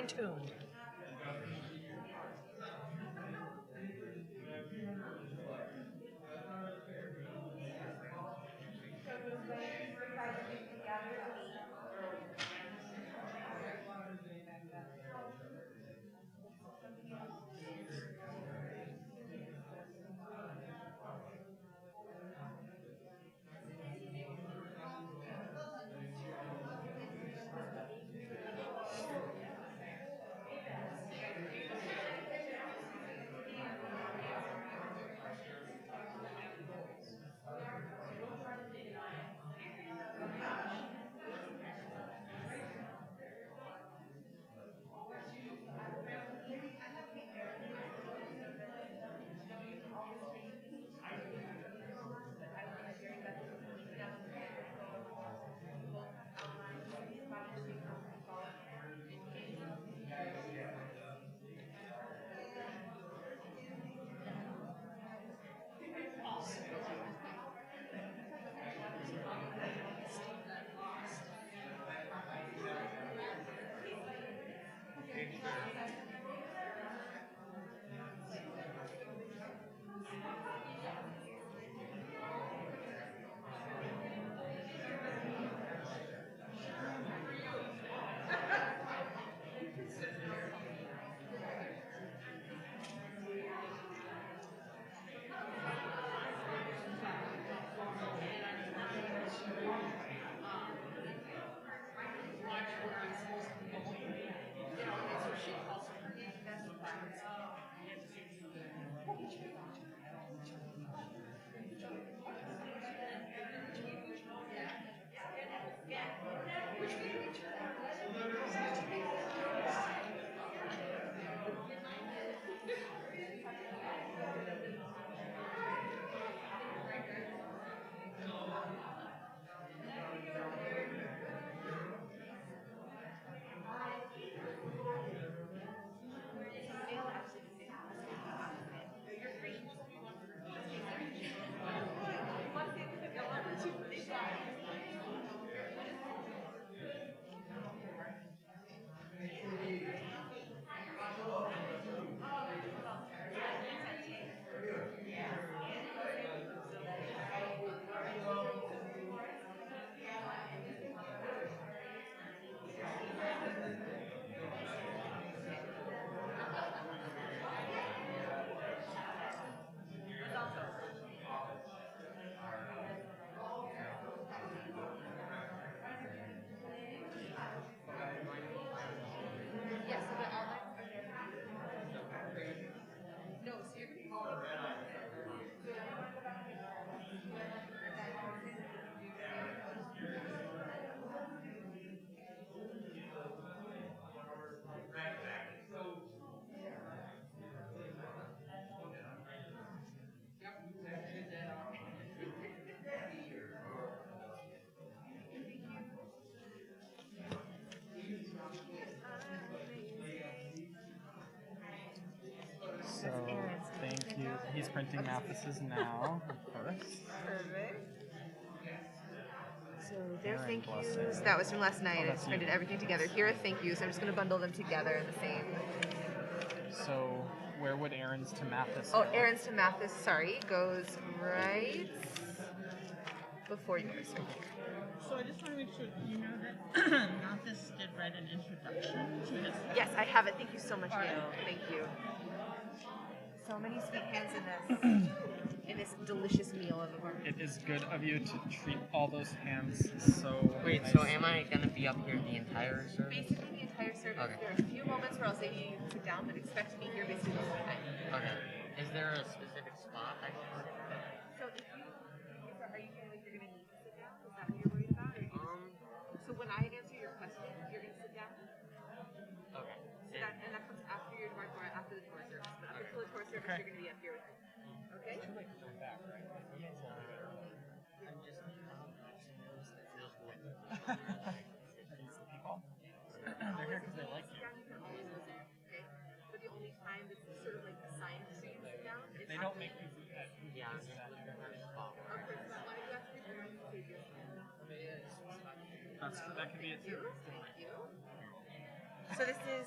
fine-tuned. So, thank you. He's printing Mathis's now, of course. Perfect. So there's Aaron thank yous. blessing. That was from last night. I that's just printed you. everything together. Here are thank yous. I'm just going to bundle them together in the same. So, where would Aaron's to Mathis Oh, go? Aaron's to Mathis, sorry, goes right before yours. So I just want to make sure you know that Mathis did write an introduction to his. Yes, I have it. Thank you so much, Neil. Thank you. So many sweet hands in this delicious meal of a barbecue. It is good of you to treat all those hands so Wait, nicely. so am I gonna be up here the entire service? Basically the entire service. Okay. There are a few moments where I'll say to you, you can sit down, but expect to be here basically the whole time. Okay. Is there a specific spot I can sit in? So are you feeling like you're going to need to sit down? Is that what you're worried about? So when I answer your question, you're going to sit down? Okay. So and that comes after your after the tour service. But up until the tour service, you're going to be up here with me. Okay? Too late to come back, right? I'm just it feels good. Are these the people? They're here because they like you. Down, you can always go there. Okay? But the only time that's sort of like assigned for you to sit down is They don't make you do that. Yeah, I'm just looking for a spot. Okay, so why don't you ask me for your behavior? That could be it too. Thank you. So this is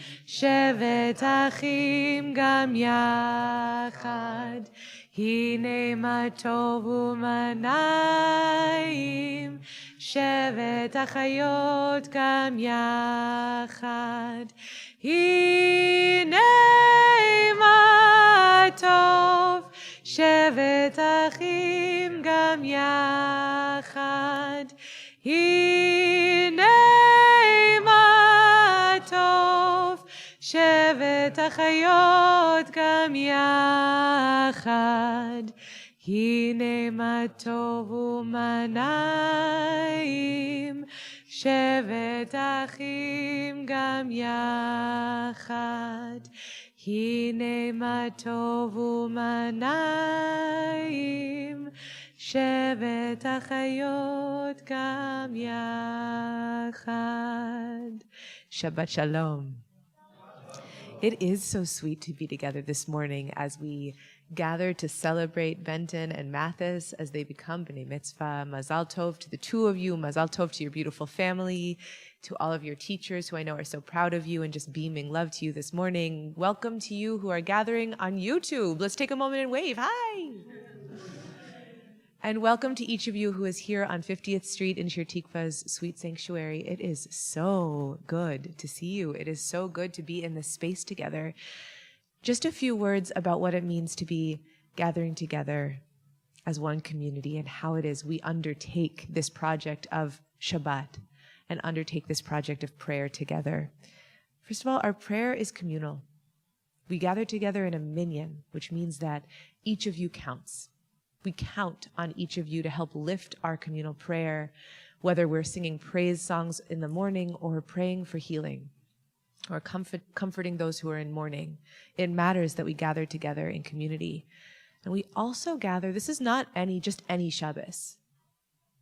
שבת אחים גם יחד. הנה מה טוב ומה נעים, שבת אחיות גם יחד. הנה מה טוב, שבת אחים גם יחד. הנה מה טוב, שבת אחיות גם יחד. הנה מה טוב ומה נעים, שבת אחים גם יחד. הנה מה טוב ומה נעים, שבת אחיות גם יחד. Shabbat Shalom. It is so sweet to be together this morning as we gather to celebrate Benton and Mathis as they become B'nai Mitzvah. Mazal Tov to the two of you. Mazal Tov to your beautiful family, to all of your teachers who I know are so proud of you and just beaming love to you this morning. Welcome to you who are gathering on YouTube. Let's take a moment and wave. Hi! And welcome to each of you who is here on 50th Street in Shir Tikva's Sweet Sanctuary. It is so good to see you. It is so good to be in this space together. Just a few words about what it means to be gathering together as one community and how it is we undertake this project of Shabbat and undertake this project of prayer together. First of all, our prayer is communal. We gather together in a minyan, which means that each of you counts. We count on each of you to help lift our communal prayer, whether we're singing praise songs in the morning or praying for healing or comforting those who are in mourning. It matters that we gather together in community. And we also gather, this is not just any Shabbos.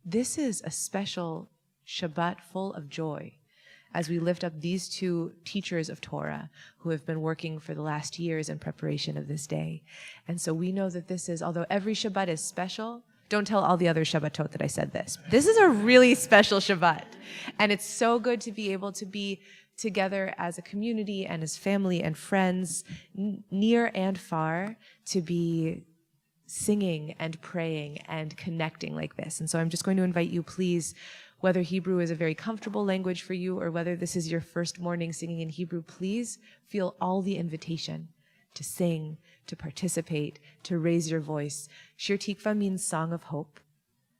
This is a special Shabbat full of joy as we lift up these two teachers of Torah who have been working for the last years in preparation of this day. And so we know that this is, although every Shabbat is special, don't tell all the other Shabbatot that I said this. This is a really special Shabbat. And it's so good to be able to be together as a community and as family and friends, near and far, to be singing and praying and connecting like this. And so I'm just going to invite you, please, whether Hebrew is a very comfortable language for you or whether this is your first morning singing in Hebrew, please feel all the invitation to sing, to participate, to raise your voice. Shir Tikva means song of hope,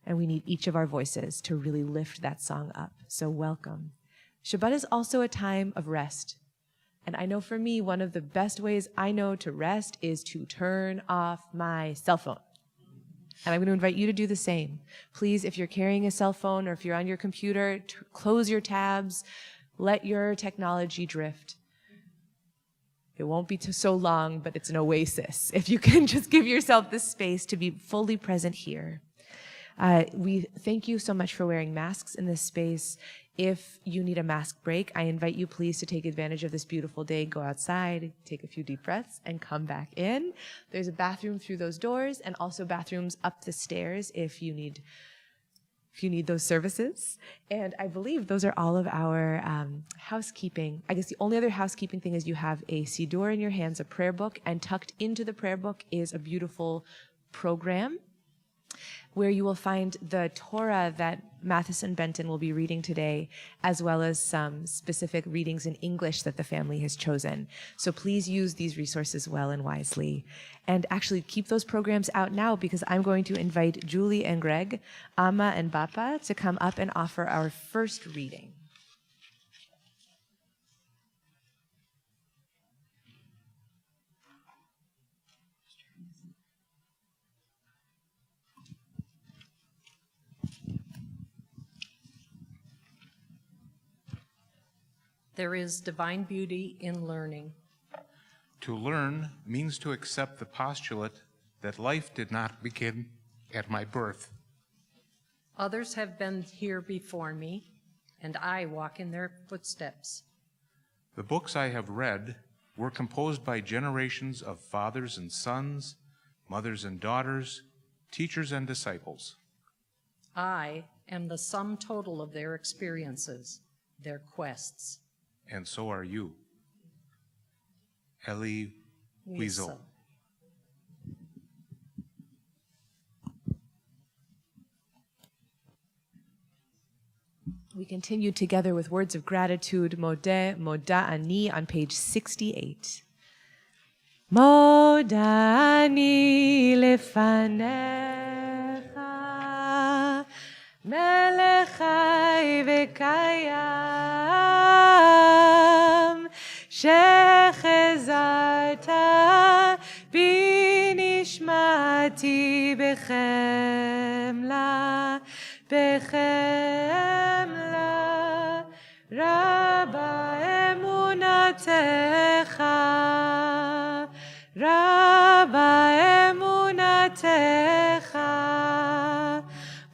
and we need each of our voices to really lift that song up. So welcome. Shabbat is also a time of rest. And I know for me, one of the best ways I know to rest is to turn off my cell phone. And I'm going to invite you to do the same. Please, if you're carrying a cell phone or if you're on your computer, close your tabs, let your technology drift. It won't be so long, but it's an oasis. If you can just give yourself this space to be fully present here. We thank you so much for wearing masks in this space. If you need a mask break, I invite you please to take advantage of this beautiful day, go outside, take a few deep breaths, and come back in. There's a bathroom through those doors and also bathrooms up the stairs if you need those services. And I believe those are all of our housekeeping. I guess the only other housekeeping thing is you have a siddur in your hands, a prayer book, and tucked into the prayer book is a beautiful program where you will find the Torah that Mathis and Benton will be reading today, as well as some specific readings in English that the family has chosen. So please use these resources well and wisely. And actually keep those programs out now because I'm going to invite Julie and Greg, Amma and Bappa to come up and offer our first reading. There is divine beauty in learning. To learn means to accept the postulate that life did not begin at my birth. Others have been here before me, and I walk in their footsteps. The books I have read were composed by generations of fathers and sons, mothers and daughters, teachers and disciples. I am the sum total of their experiences, their quests. And so are you. Eli Wiesel. We continue together with words of gratitude, Modeh, Moda Ani, on page 68. Moda Ani lefanecha, melech chai v'kayam, shechezarta binishmati bechemla, בחמלה רבה אמונתך, רבה אמונתך,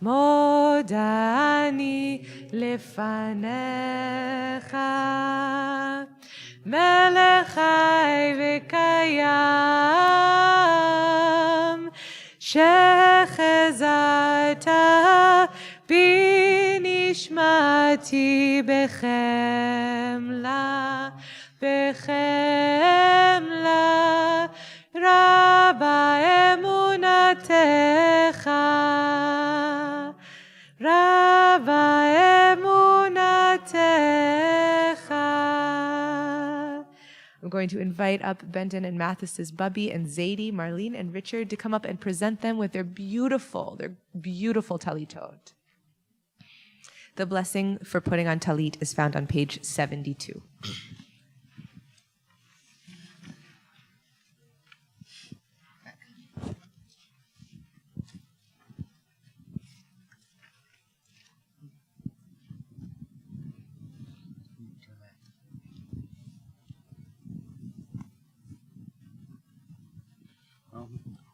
מודה אני לפניך, מלך חי וקיים, שחזרת בנשמתי בחמלה, בחמלה רבה אמונתך, רבה אמונתך. I'm going to invite up Benton and Mathis' Bubby and Zadie, Marlene and Richard to come up and present them with their beautiful talitot. The blessing for putting on talit is found on page 72.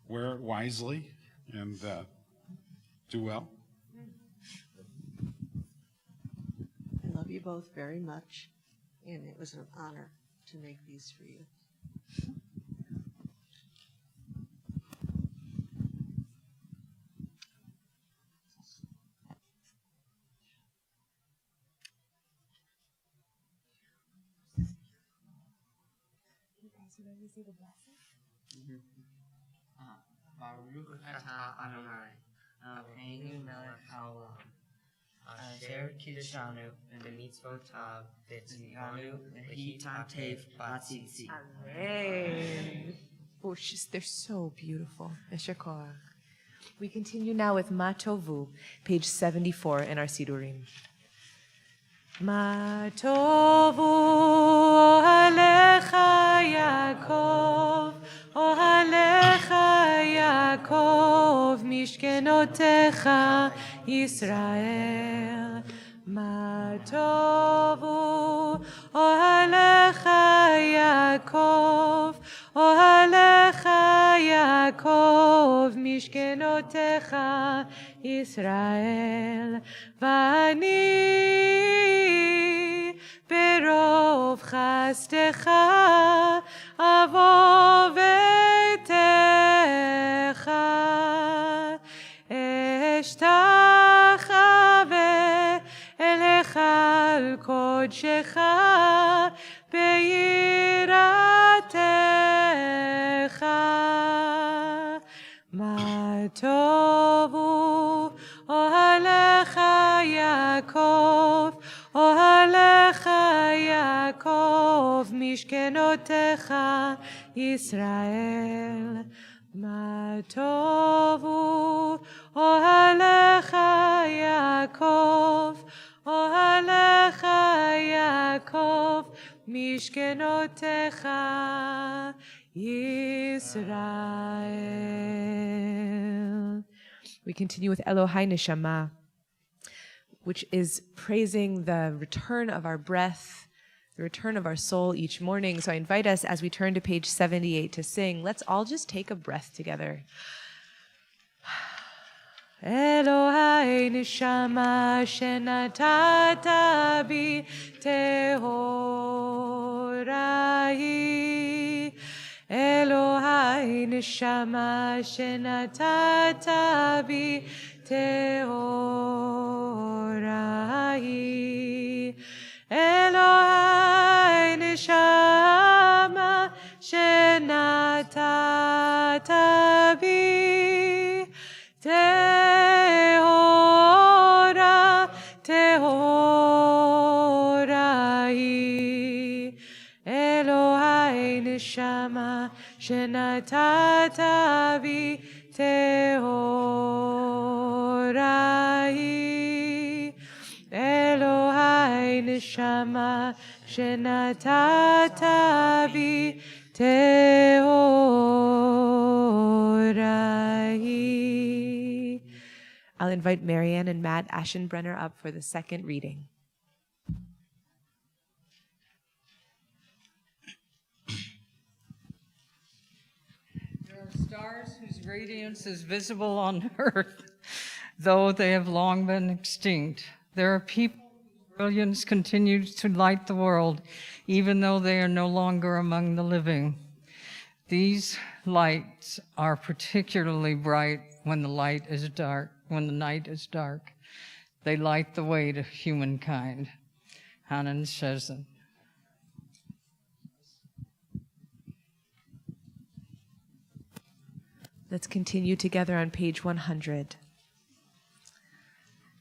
Wear it wisely and do well. I love you both very much, and it was an honor to make these for you. Baruch atah Adonai, Eloheinu melech haolam, asher kiddushanu b'mitzvotav v'tzivanu v'hitamtev b'tzitzit. Amen. Oh, they're so beautiful. Eshar koach. We continue now with Ma Tovu, page 74 in our Sidurim. Ma Tovu alecha Yaakov, Ohalecha Yaakov, Mishkenotecha Yisrael. Ma tovu Ohalecha Yaakov, Ohalecha Yaakov, Mishkenotecha Yisrael. Vani berov chastecha avo vetecha eshtachave elecha al kodshecha beiratecha. Ma tovu ohalecha Yaakov, ohalecha Yaakov, mishkenotecha Yisrael. Ma tovu ohalecha Yaakov, ohalecha Yaakov, mishkenotecha Yisrael. We continue with Elohai Neshama, which is praising the return of our breath, the return of our soul each morning. So I invite us, as we turn to page 78 to sing, let's all just take a breath together. Elohai Neshama shenatata bi tehorai, Elohai Neshama shenatata bi tehorai, Elohai Neshama neshama shenatata bi tehorai. Elohai neshama shenatata bi tehorai. I'll invite Marianne and Matt Aschenbrenner up for the second reading. There are stars whose radiance is visible on earth, though they have long been extinct. There are people whose brilliance continues to light the world, even though they are no longer among the living. These lights are particularly bright when the night is dark. They light the way to humankind. Hanan Shezin. Let's continue together on page 100.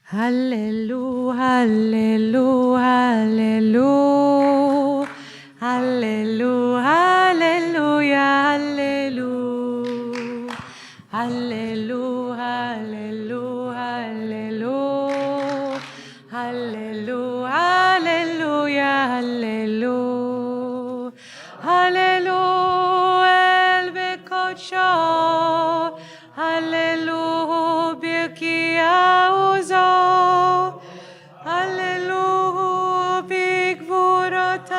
Hallelujah, hallelujah, hallelujah, hallelujah, hallelujah, hallelujah, hallelujah, hallelujah, hallelujah, hallelujah, hallelujah, el bekocho, hallelujah, birkiauzo, hallelujah, bigvurotav,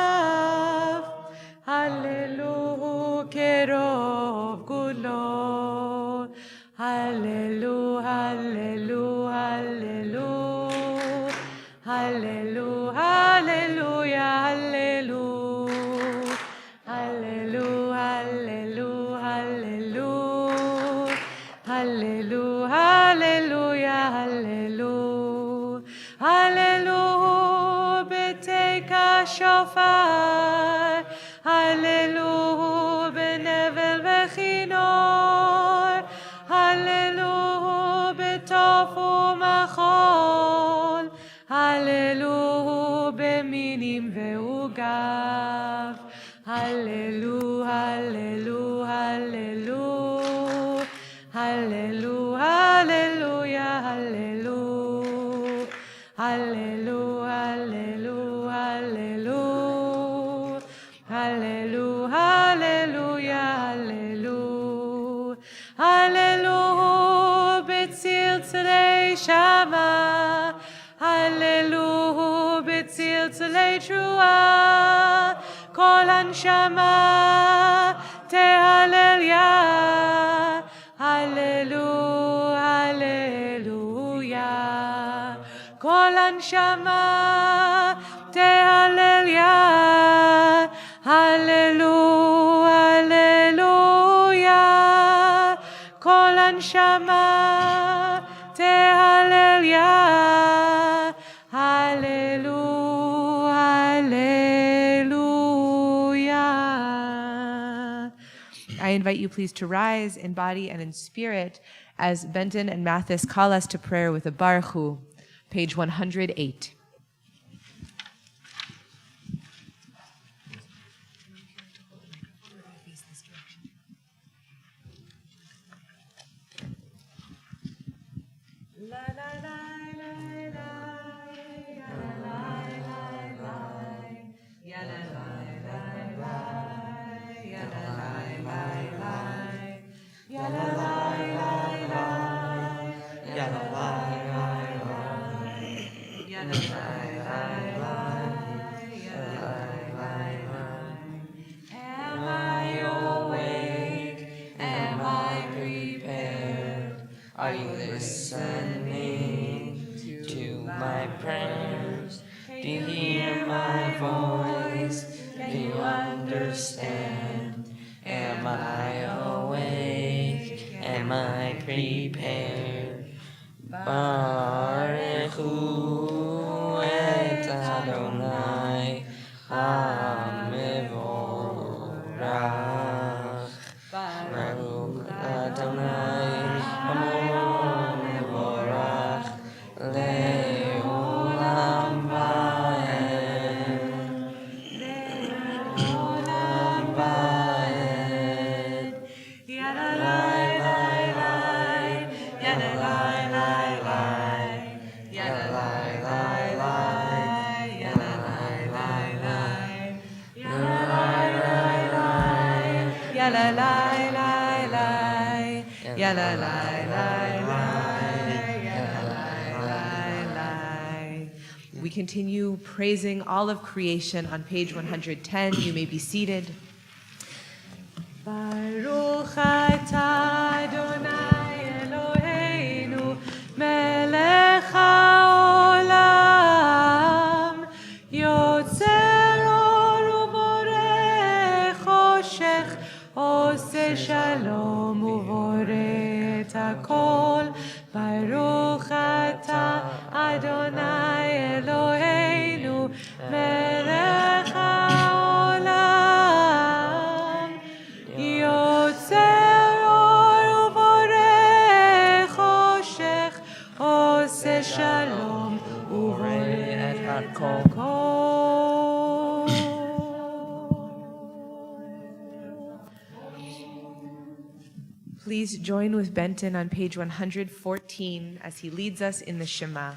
hallelujah, kerov gulo, hallelujah, hallelujah, hallelujah, hallelujah, hallelujah, hallelujah, hallelujah, hallelujah, hallelujah, hallelujah, hallelujah, beteka shofar, hallelujah, benevel bechinor, hallelujah, betofu machol, hallelujah, beminim veugav, hallelujah, hallelujah, hallelujah, hallelujah, hallelujah, hallelujah, hallelujah, hallelujah, hallelujah, hallelujah, hallelujah, betzil tzlei shama, hallelujah, betzil tzlei trua, kol anshama tehalel ya, hallelujah, hallelujah, kol anshama tehalel ya, hallelujah, hallelujah, kol anshama tehalel ya, hallelujah, hallelujah. I invite you please to rise in body and in spirit as Benton and Mathis call us to prayer with a Baruch Hu, page 108. Am I awake? Am I prepared? Are you listening to my prayers? Do you hear my voice? Do you understand? Am I awake? Am I prepared? Baruch Hu et Adonai HaMevorach. Baruch Adonai HaMevorach Le'olam va'ed. Le'olam va'ed. ya la la la la, ya la la la la. We continue praising all of creation on page 110. You may be seated. Baruch atah Adonai Eloheinu melech haolam yotzer or uboreh choshech oseh shalom uboreh et hakol Baruch atah Adonai Eloheinu melech haolam יוצר אור ובורא חושך, עושה שלום ובורא את הכל. Please join with Benton on page 114 as he leads us in the Shema.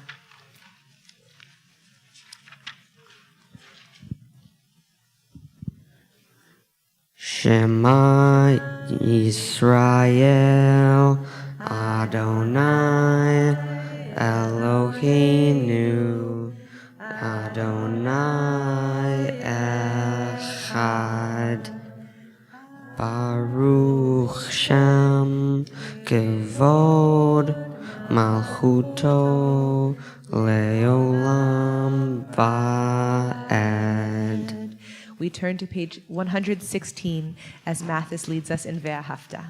Shema Yisrael Adonai Eloheinu Adonai Echad Baruch Shem Kevod Malchuto Leolam Va'ed. We turn to page 116 as Mathis leads us in Ve'ahavta.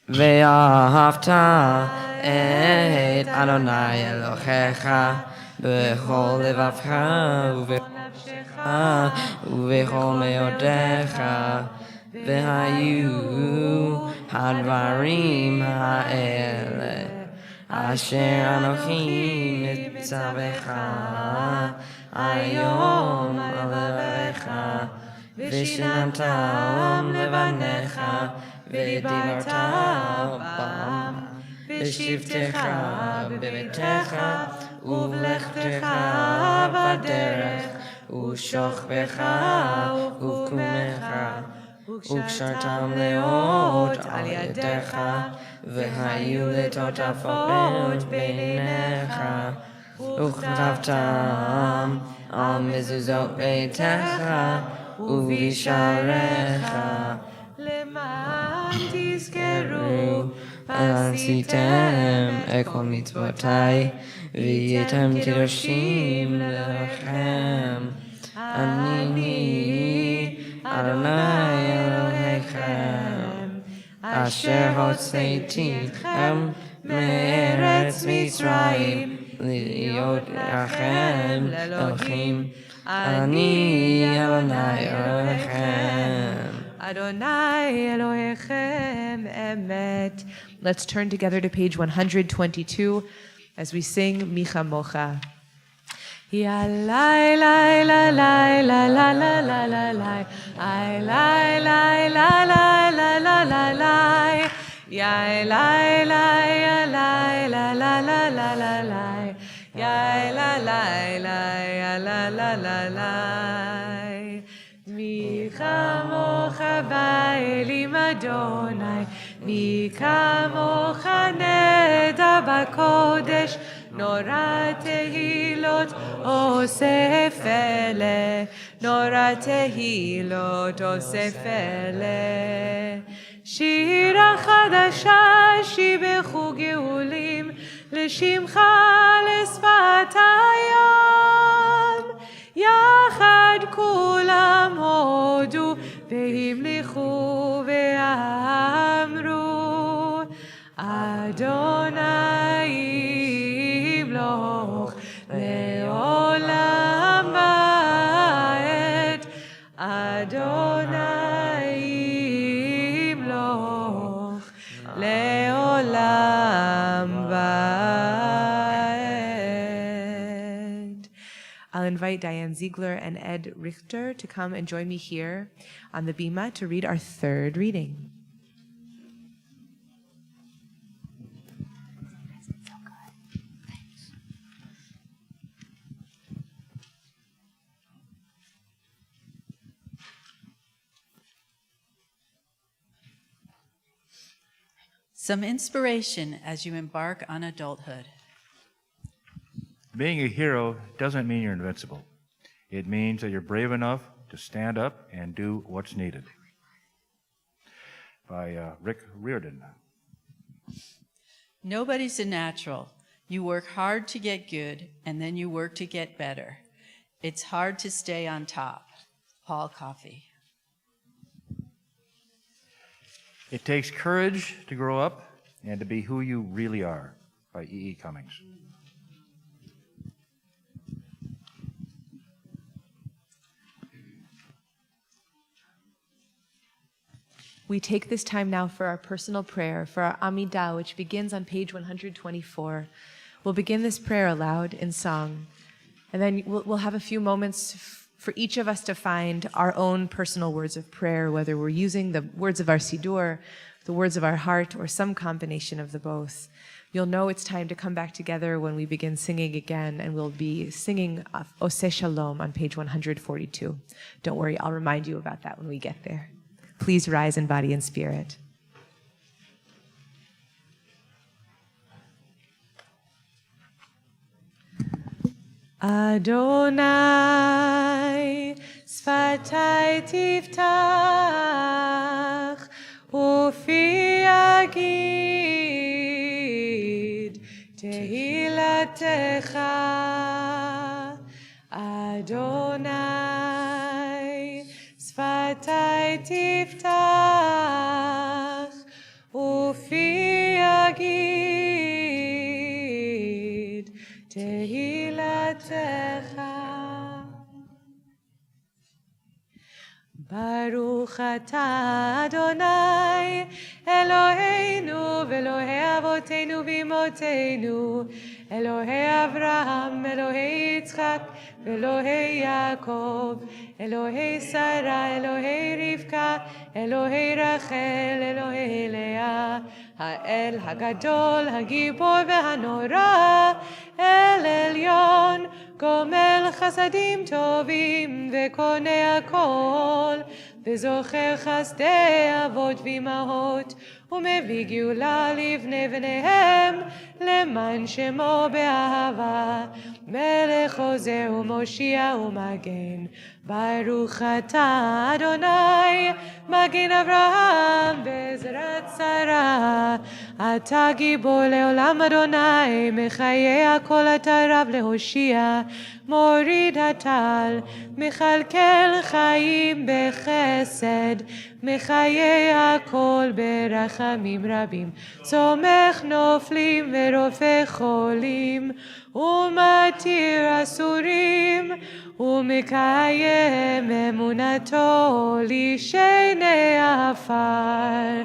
Ve'ahavta et Adonai Elohecha b'chol levavcha u'b'chol nafshecha u'b'chol me'odecha ve'hayu hadvarim ha'ele asher Anochi nitzavecha ayom alevecha v'shinantam levanecha v'dibarta bam v'shivtecha b'betecha uv'lechtecha b'derech u'shochbecha u'kumecha u'kshartam leot al yadecha v'hayu letotafot beinecha וכתבתם על מזוזות ביתך ובשעריך למען תזכרו ועשיתם את כל מצוותיי והייתם קדושים לכם אני אדוני אלוהיכם אשר הוצאתיכם מארץ מצרים להיות לכם אלוהים, אני אדוני אלוהיכם. Adonai Elohechem Emet. Let's turn together to page 122 as we sing Micha Mocha. Ya lai lai la lai la la la la la lai, I lai lai la lai la la la lai. Ya lai lai ya lai la la la la la lai, ya la lai lai ya la la la lai. Mi kamocha ba'elim Adonai, mi kamocha neda b'kodesh, nora tehilot oseh pele, nora tehilot oseh pele. שירה חדשה שיבחו גאולים לשמך לשפת הים יחד כולם הודו והמליכו ואמרו אדוני ימלוך לעולם ועד אדוני לעולם ועד. I'll invite Diane Ziegler and Ed Richter to come and join me here on the bima to read our third reading. Some inspiration as you embark on adulthood. Being a hero doesn't mean you're invincible. It means that you're brave enough to stand up and do what's needed. By Rick Riordan. Nobody's a natural. You work hard to get good, and then you work to get better. It's hard to stay on top. Paul Coffey. It takes courage to grow up and to be who you really are. By E.E. Cummings. We take this time now for our personal prayer, for our Amidah, which begins on page 124. We'll begin this prayer aloud in song, and then we'll have a few moments for each of us to find our own personal words of prayer, whether we're using the words of our Siddur, the words of our heart, or some combination of the both. You'll know it's time to come back together when we begin singing again, and we'll be singing Oseh Shalom on page 142. Don't worry, I'll remind you about that when we get there. Please rise in body and spirit. Adonai, sfatai tiftach, ufi yagid, tehilatecha. Adonai, sfatai tiftach, ufi yagid, tehilatecha. Baruch atah Adonai, Eloheinu v'Elohei avoteinu v'imotenu, Elohei Avraham, Elohei Yitzchak, Elohei Yaakov, Elohei Sarah, Elohei Rivka, Elohei Rachel, Elohei Leah, Ha'el Hagadol, Hagibor v'Hanora, El Elyon, Gomel Chasadim Tovim, V'Konei Hakol, V'Zocher Chasdei Avot v'Imahot, ומביא גאולה לבני בניהם, למען שמו באהבה, מלך עוזר ומושיע ומגן. ברוך אתה אדוני, מגן אברהם בעזרת שרה. אתה גיבור לעולם אדוני, מחיי הכל אתה רב להושיע. מוריד הטל, מכלכל חיים בחסד, מחיי הכל ברחמים רבים. סומך נופלים ורופא חולים, ומתיר אסורים, ומקיים אמונתו לשני עפר.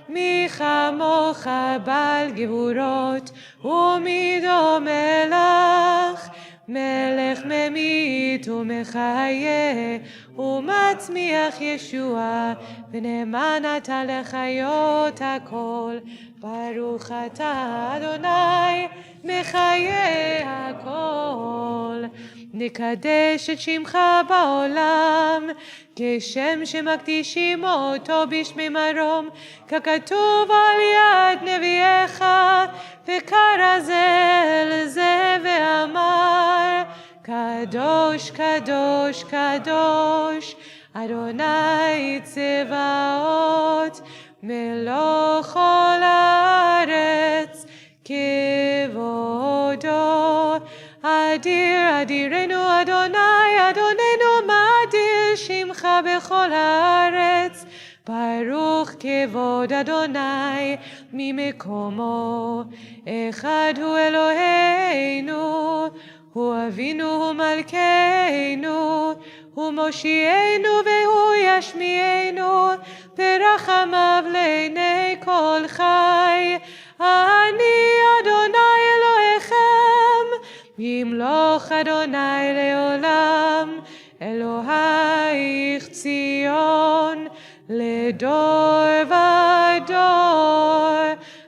מי כמוך בעל גבורות, ומי דומה לך, מלך ממית ומחיה, ומצמיח ישוע, ונאמן אתה לחיות הכל. ברוך אתה אדוני, מחיה הכל. נקדש את שמך בעולם, כשם שמקדישים אותו בשמי מרום, ככתוב על יד נביאך, וקרא זה אל זה ואמר, קדוש קדוש קדוש, אדוני צבאות, מלוא כל הארץ, כבודו. אדיר אדירנו אדוני, אדוננו מאדיר שמך בכל הארץ. ברוך כבוד אדוני ממקומו. אחד הוא אלוהינו, הוא אבינו, הוא מלכנו, הוא מושיענו והוא ישמיענו, ברחמיו לעיני כל חי. אני אדוני אלוהיכם, ימלוך אדוני לעולם, אלוהיך ציון לדור ודור.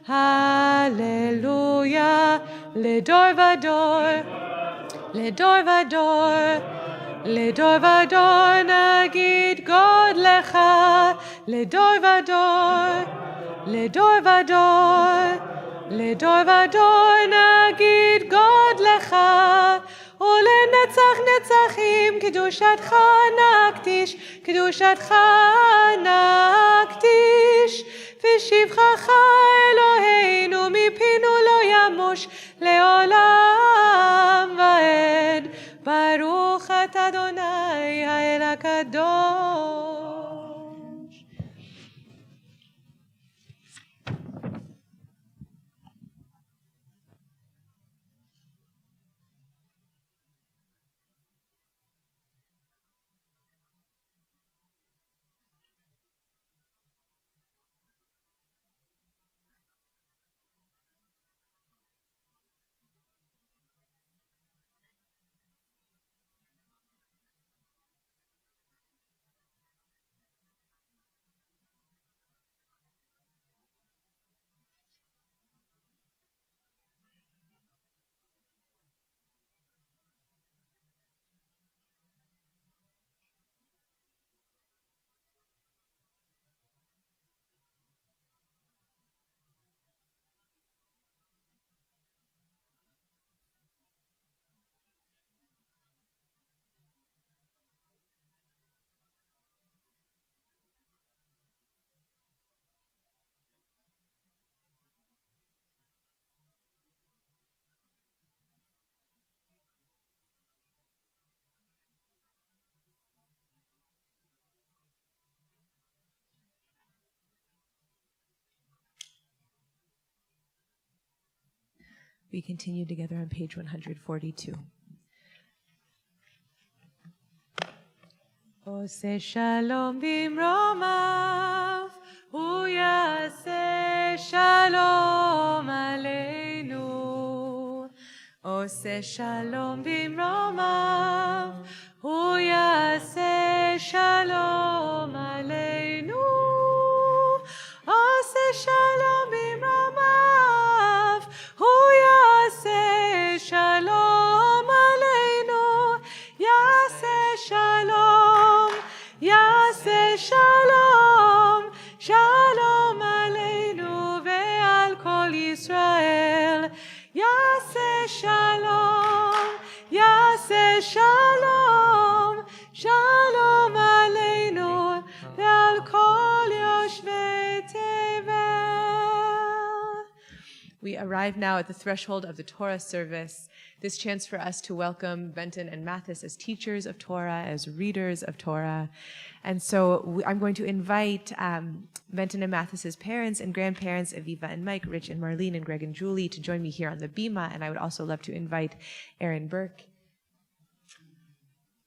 הללויה, לדור ודור, לדור ודור, לדור ודור נגיד גודלך, לדור ודור, לדור ודור נגיד גוד לך, ולנצח נצחים קדושתך קדושתך נקדיש, ושבחך אלוהינו מפינו לא ימוש לעולם ועד. ברוך אתה אדוני האל הקדוש. We continue together on page 142. Ose shalom bimromav, hu yaseh shalom aleinu. Ose shalom bimromav, hu yaseh shalom aleinu. Ose shalom bimromav, hu yaseh shalom aleinu. Yaseh shalom, yaseh shalom, shalom aleinu ve'al kol Yisrael. Yaseh shalom, yaseh shalom, shalom aleinu ve'al kol yoshvei tevel. We arrive now at the threshold of the Torah service. This chance for us to welcome Benton and Mathis as teachers of Torah, as readers of Torah. And so I'm going to invite Benton and Mathis's parents and grandparents, Aviva and Mike, Rich and Marlene, and Greg and Julie, to join me here on the bima. And I would also love to invite Aaron Burke.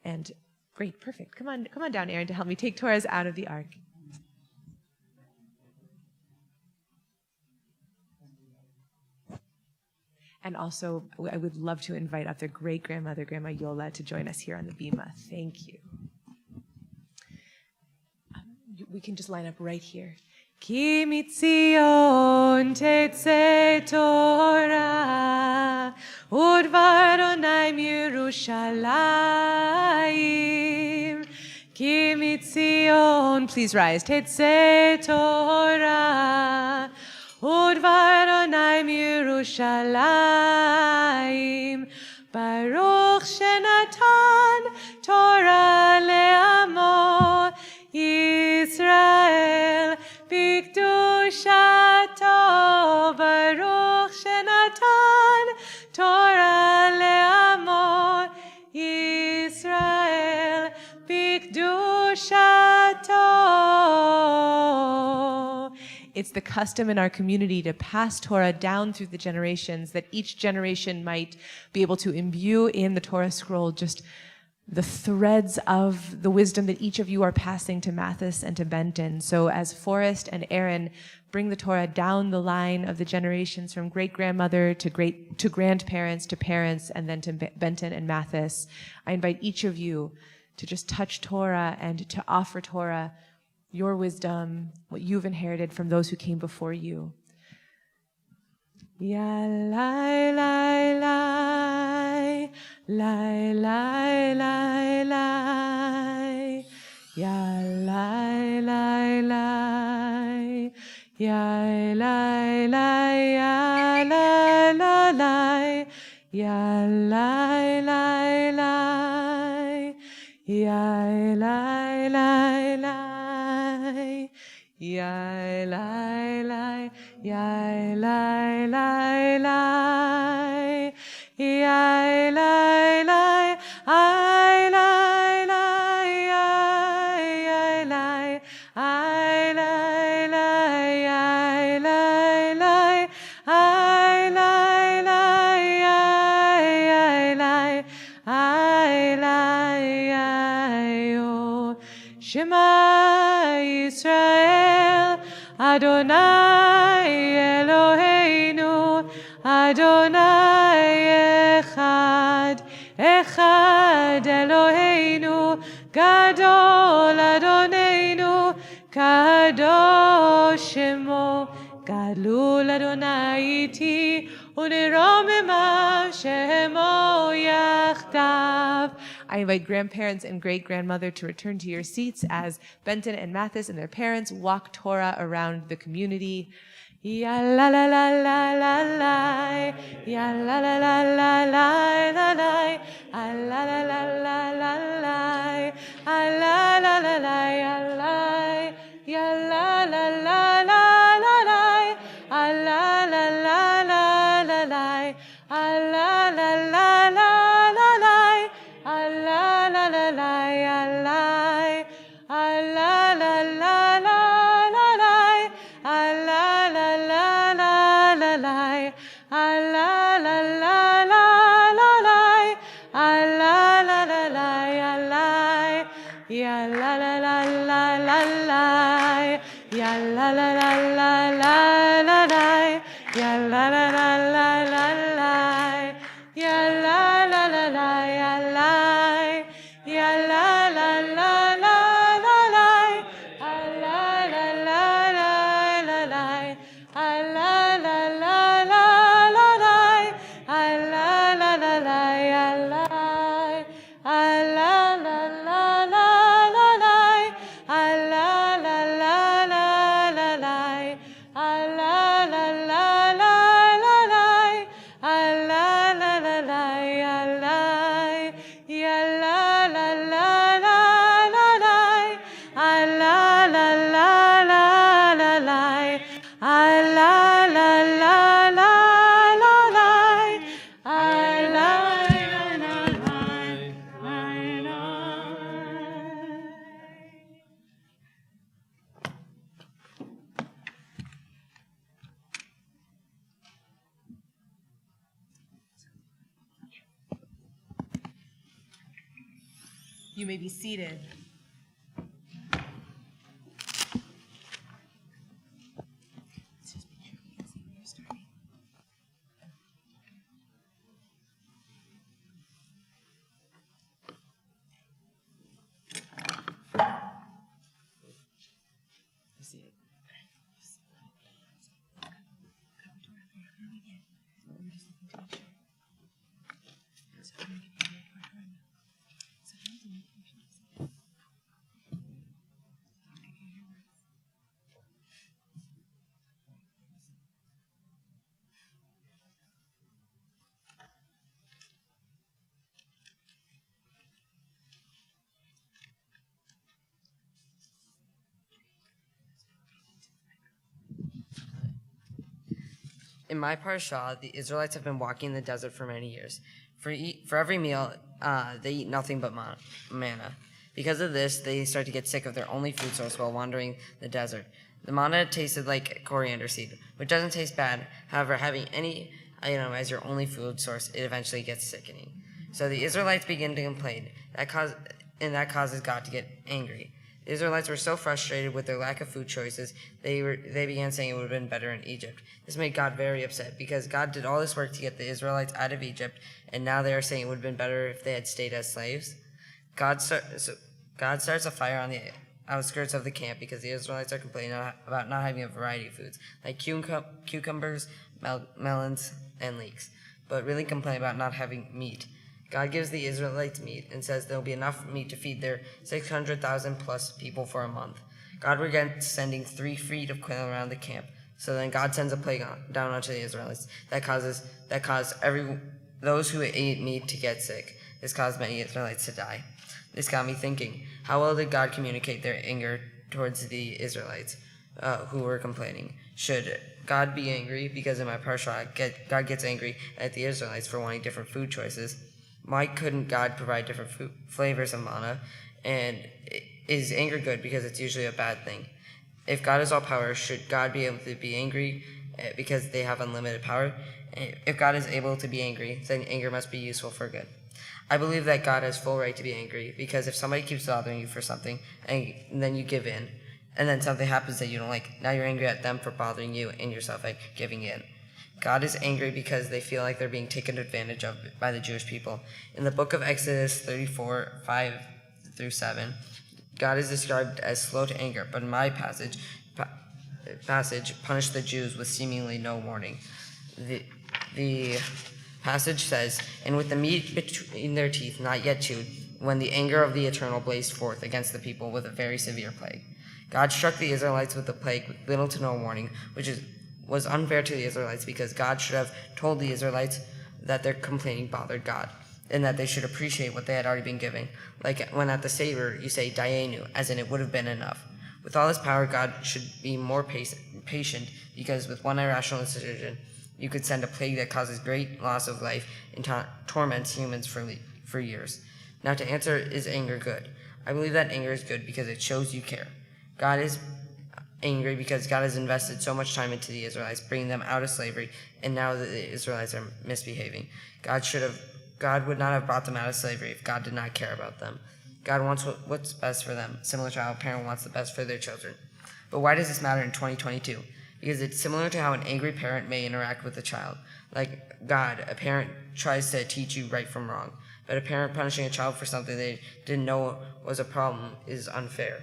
And great, perfect. Come on down, Aaron, to help me take Torahs out of the ark. And also, I would love to invite up their great-grandmother, Grandma Yola, to join us here on the bima. Thank you. We can just line up right here. Ki mitzion tetze Torah, udvar onaim Yerushalayim. Ki mitzion, please rise. Tetze Torah, udvar onaim Yerushalayim. Baruch shenatan Torah le'amo Yisrael b'kedushato. Baruch shenatan Torah le'amo Yisrael b'kedushato. It's the custom in our community to pass Torah down through the generations, that each generation might be able to imbue in the Torah scroll just the threads of the wisdom that each of you are passing to Mathis and to Benton. So as Forrest and Aaron bring the Torah down the line of the generations from great-grandmother to grandparents to parents and then to Benton and Mathis, I invite each of you to just touch Torah and to offer Torah, your wisdom, what you've inherited from those who came before you. Ya lai lai lai, lai lai lai lai, ya lai lai lai, ya la la ya la la la, ya la la la, ya la la la, ya la la, ya la la la, ya la la, I la la, ya la, I la la, ya la la, I la la, ya la, I la la, Shema Yisrael, Adonai Eloheinu, Adonai Echad, Echad Eloheinu, Gadol Adonenu, Kadosh Shemo, Gadlul Adonai iti, Uniromima Shemo Yachdav. I invite grandparents and great-grandmother to return to your seats as Benton and Mathis and their parents walk Torah around the community. Ya la la la la la la, ya la la la la la la la, a la la la la la la, a la la la la ya la, ya la la la la la la, a la la la la la la, a la la la la la la, a la la la la ya la, a la la la la la la, a la la la la la la, a la la la la la la, a la la la la ya la, ya la la la la la la, ya la la la la la la la, ya la la la la la la, ya la la la la ya la, ya la la la la la la, a la la la la la la, a la la la la la la, a la la la la ya la, a la la la la la la, a la la la la la la, a la la la la la la, a la la la la ya la, ya la la la la la la, a la la la la la la, a la la la la la la, a la la la la. You may be seated. In my parsha, the Israelites have been walking in the desert for many years. For every meal, they eat nothing but manna. Because of this, they start to get sick of their only food source while wandering the desert. The manna tasted like coriander seed, which doesn't taste bad. However, having any item as your only food source, it eventually gets sickening. So the Israelites begin to complain, and that causes God to get angry. The Israelites were so frustrated with their lack of food choices, they began saying it would have been better in Egypt. This made God very upset because God did all this work to get the Israelites out of Egypt, and now they are saying it would have been better if they had stayed as slaves. God starts a fire on the outskirts of the camp because the Israelites are complaining about not having a variety of foods, like cucumbers, melons, and leeks, but really complain about not having meat. God gives the Israelites meat and says there will be enough meat to feed their 600,000 plus people for a month. God regrets sending 3 feet of quail around the camp. So then God sends a plague down onto the Israelites that caused those who ate meat to get sick. This caused many Israelites to die. This got me thinking, how well did God communicate their anger towards the Israelites who were complaining? Should God be angry? Because in my parsha, God gets angry at the Israelites for wanting different food choices. Why couldn't God provide different flavors of manna? And is anger good? Because it's usually a bad thing. If God is all power, should God be able to be angry because they have unlimited power? If God is able to be angry, then anger must be useful for good. I believe that God has full right to be angry, because if somebody keeps bothering you for something and then you give in, and then something happens that you don't like, now you're angry at them for bothering you and yourself at giving in. God is angry because they feel like they're being taken advantage of by the Jewish people. In the book of Exodus 34:5-7, God is described as slow to anger, but in my passage punished the Jews with seemingly no warning. The passage says, "And with the meat between their teeth, not yet chewed, when the anger of the Eternal blazed forth against the people with a very severe plague." God struck the Israelites with the plague with little to no warning, which was unfair to the Israelites, because God should have told the Israelites that their complaining bothered God, and that they should appreciate what they had already been given. Like when at the Seder you say Dayenu, as in it would have been enough. With all his power, God should be more patient, because with one irrational decision, you could send a plague that causes great loss of life and torments humans for years. Now to answer, is anger good? I believe that anger is good because it shows you care. God is angry because God has invested so much time into the Israelites, bringing them out of slavery, and now the Israelites are misbehaving. God would not have brought them out of slavery if God did not care about them. God wants what's best for them, similar to how a parent wants the best for their children. But why does this matter in 2022? Because it's similar to how an angry parent may interact with a child. Like God, a parent tries to teach you right from wrong, but a parent punishing a child for something they didn't know was a problem is unfair.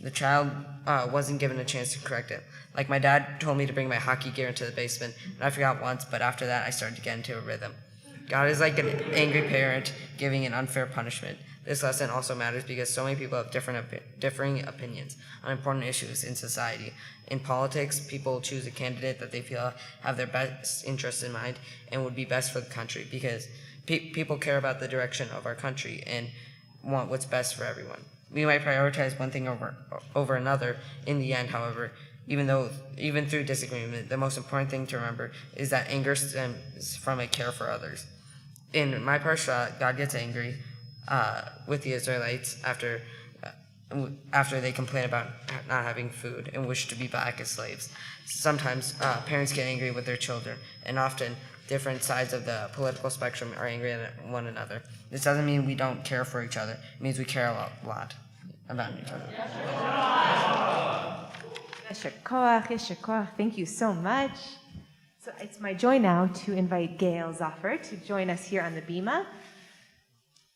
The child wasn't given a chance to correct it. Like my dad told me to bring my hockey gear into the basement, and I forgot once, but after that I started to get into a rhythm. God is like an angry parent giving an unfair punishment. This lesson also matters because so many people have differing opinions on important issues in society. In politics, people choose a candidate that they feel have their best interests in mind and would be best for the country, because people care about the direction of our country and want what's best for everyone. We might prioritize one thing over another. In the end, however, even through disagreement, the most important thing to remember is that anger stems from a care for others. In my parsha, God gets angry with the Israelites after they complain about not having food and wish to be back as slaves. Sometimes parents get angry with their children, and often different sides of the political spectrum are angry at one another. This doesn't mean we don't care for each other. It means we care a lot about each other. Yesher koach. Thank you so much. So it's my joy now to invite Gail Zoffer to join us here on the Bima.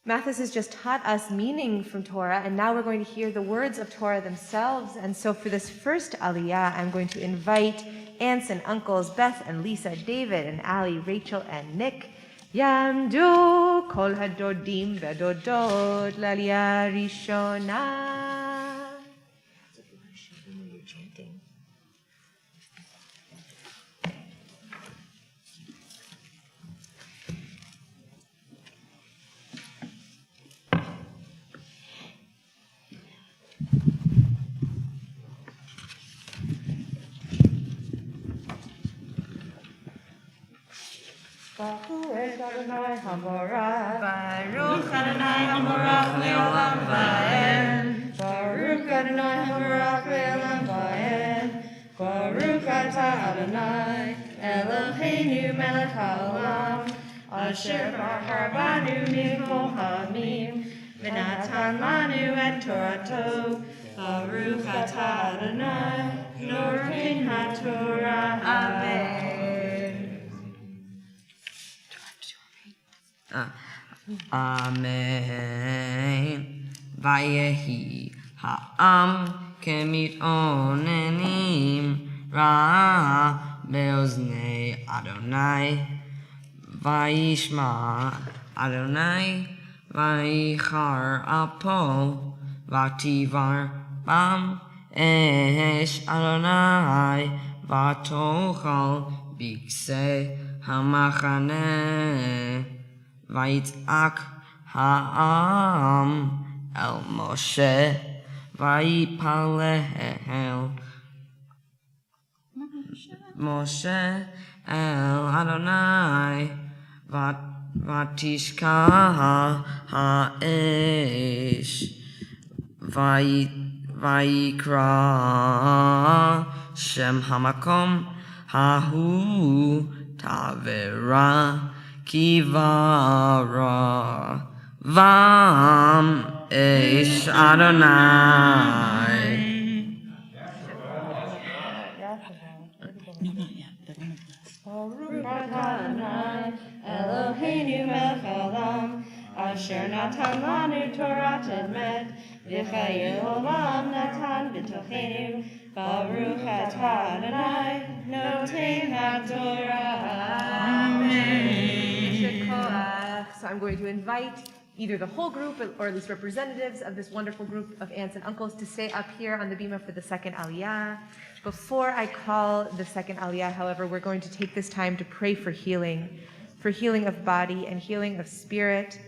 Mathis has just taught us meaning from Torah, and now we're going to hear the words of Torah themselves. And so for this first Aliyah, I'm going to invite aunts and uncles Beth and Lisa, David and Ali, Rachel and Nick. Yamdu kol hadodim v'adodot l'Aliyah rishona. Baruch Adonai Hamorach, Baruch Adonai Hamorach le'olam va'ed, Baruch Adonai Hamorach le'olam va'ed, Baruch atah Adonai Eloheinu melech haolam, asher bachar banu mikol ha'amim, v'natan lanu et Torato, Baruch atah Adonai Norein haTorah. Amen. Amen. Vayehi ha'am kemitonenim ra beoznei Adonai. Vayishma Adonai vayichar apo vativar bam Esh Adonai vatochal bikse hamachane vaitzak ha'am el Moshe vayipalel Moshe el Adonai vatishka ha'esh vayikra shem hamakom hahu tavera kivara vam esh Adonai. Baruch Adonai, Eloheinu melech haolam, asher natan lanu Torah emet, v'chaye olam natan b'tochenu. Baruch atah Adonai, noten haTorah. Amen. So I'm going to invite either the whole group or at least representatives of this wonderful group of aunts and uncles to stay up here on the bima for the second aliyah. Before I call the second aliyah, however, we're going to take this time to pray for healing of body and healing of spirit.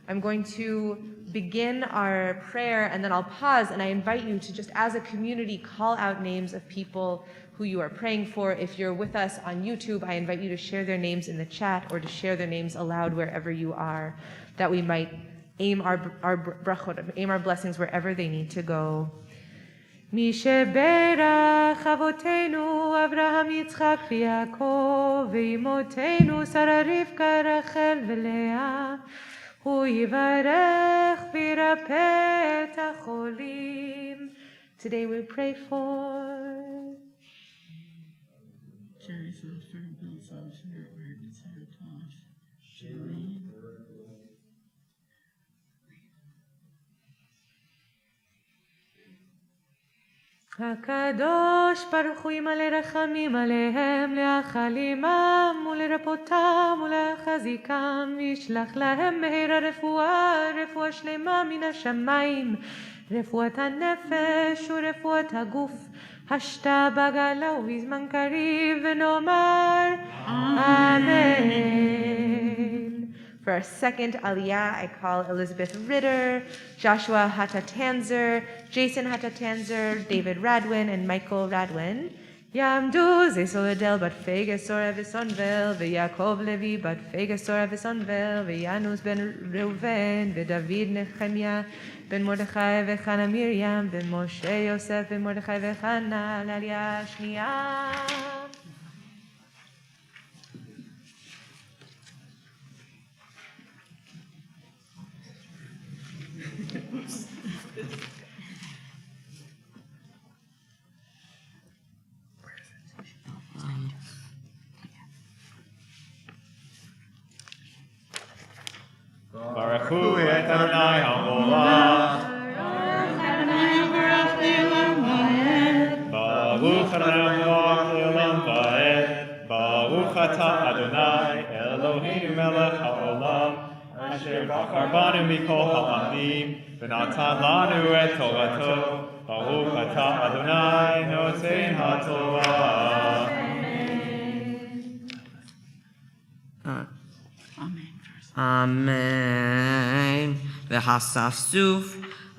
I'm going to begin our prayer and then I'll pause and I invite you to just as a community call out names of people who you are praying for. If you're with us on YouTube, I invite you to share their names in the chat or to share their names aloud wherever you are, that we might aim our brachot, aim our blessings wherever they need to go. מי שברך אבותינו אברהם יצחק ויעקב ואמותינו שרה רבקה רחל ולאה הוא יברך וירפא את החולים. Today we pray for הקדוש ברוך הוא ימלא רחמים עליהם, להחלימם ולרפאותם ולהחזיקם, וישלח להם מהרה רפואה שלמה מן השמיים, רפואת הנפש ורפואת הגוף, השתה בגלה ובזמן קריב, ונאמר אמן. For our second aliyah, I call Elizabeth Ritter, Joshua Hatatanzer, Jason Hatatanzer, David Radwin, and Michael Radwin. Yamdu ze Soledel bat Fegesor Avisonvel, Yaakov Levi bat Fegesor Avisonvel, Yanus ben Reuven, David Nehemiah ben Mordechai vechana Miriam, ben Moshe Yosef ben Mordechai vechana, l'aliyah shniyah. Baruch hu et Adonai ha'olam. Baruch Adonai ha'olam va'ed. Baruch atah Adonai Eloheinu melech ha'olam. Asher bachar banu mikol ha'amim. V'natan lanu et torato. Baruch atah Adonai noten ha'torah. Amen. V'hasafsuf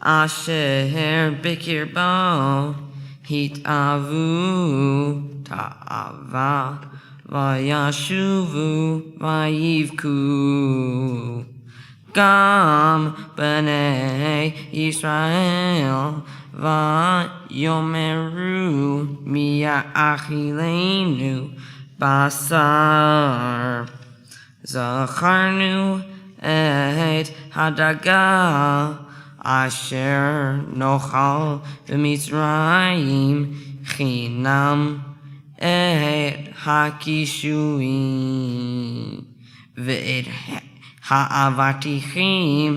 asher bikirbo hitavu ta'ava vayashuvu vayivku gam b'nei Yisrael vayomeru miya'achilenu basar. Zacharnu et hadaga asher nochal b'Mitzrayim chinam et hakishuim ve'et ha'avatichim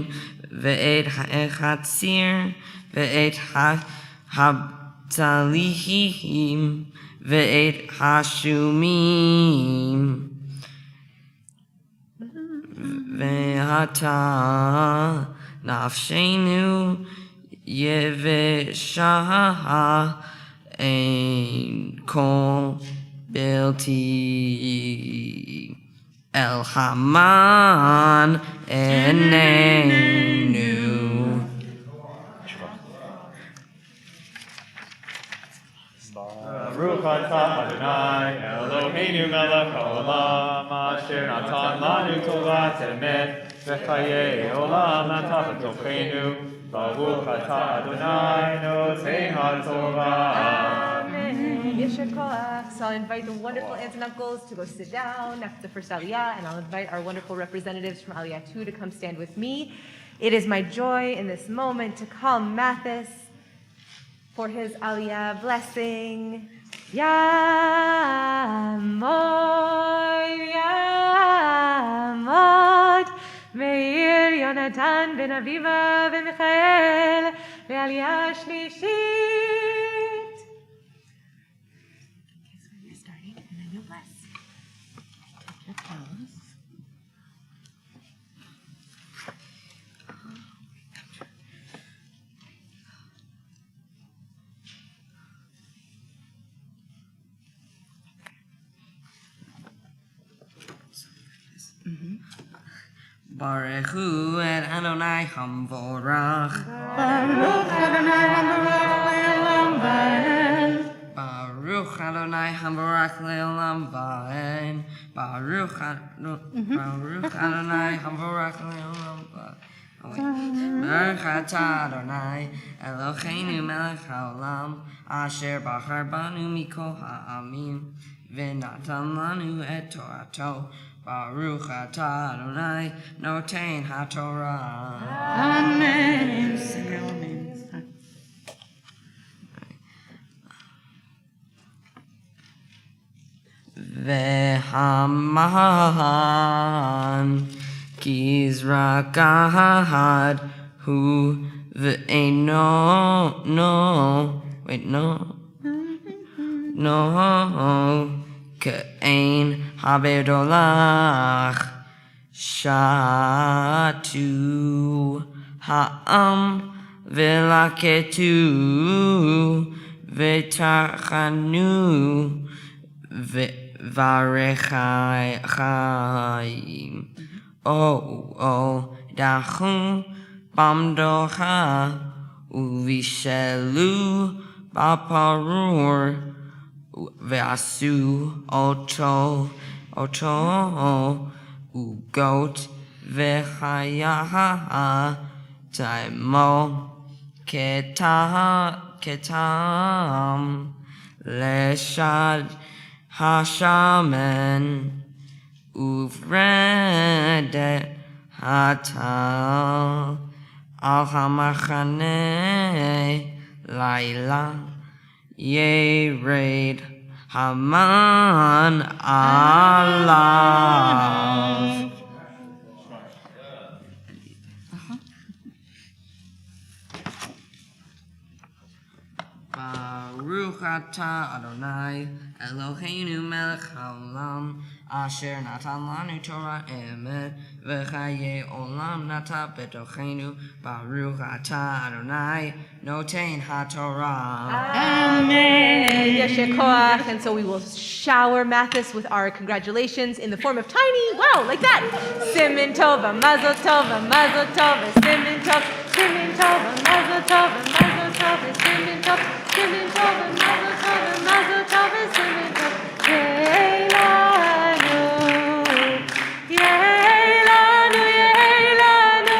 ve'et ha'echatzir ve'et ha'abtalihim ve'et ha'shumim Ve'ata nafshenu Yevishah ein kol bilti El Haman enenu. Baruch atah Adonai Eloheinu melech haolam asher natan lanu Torah emet v'chayei olam natan b'tochenu. Baruch atah Adonai noten haTorah. Amen. Yesher koach. So I'll invite the wonderful aunts and uncles to go sit down after the first Aliyah, and I'll invite our wonderful representatives from Aliyah 2 to come stand with me. It is my joy in this moment to call Mathis for his Aliyah blessing. Yamod, Yamod, Meir, Yonatan, Ben Aviva, Ben Michael, Le'aliyah Shlishit. Guess where we're starting, and then you'll bless. Take your pose. Baruch Hu et Adonai Hamvorach. Baruch Adonai Hamvorach Le'olam Va'en. Baruch Adonai Hamvorach Le'olam Va'en. Baruch Adonai Hamvorach Le'olam Va'en. Baruch atah Adonai Eloheinu melech haolam asher bachar banu mikol ha'amim v'natan lanu et torato. Baruch atah Adonai noten haTorah. Amen. Sing our names. Ve'haman kizrakahad hu ve'eno Ke'ein habedolach shatu ha'am velaketu vetachanu varechayim dachu bamdocha uvishelu baparur Ve'asu oto ugot ve'chaya taimo ketam leshad hashamen uvredet hatal al hamachane laila Yered Haman alav. Baruch atah Adonai Eloheinu melech haolam asher natan lanu Torah emet v'chayei olam natan b'tochenu. Baruch atah Adonai noten haTorah. Amen. Yesher koach. And so we will shower Mathis with our congratulations in the form of tiny, wow, like that. Simin tova, mazel tova, mazel tova, simin tova, simin tova, mazel tova, mazel tova, simin tova, simin tova, mazel tova, mazel tova, simin tova. Yeilanu, yeilanu, yeilanu,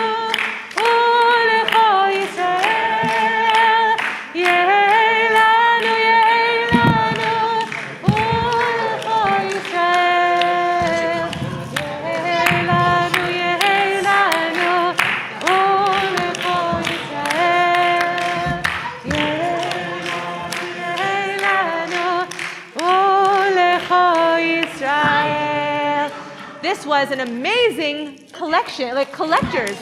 ulecho Yisrael. Yeilanu, yeilanu, ulecho Yisrael. Yeilanu, yeilanu, ulecho Yisrael. This was an amazing collection, like collectors.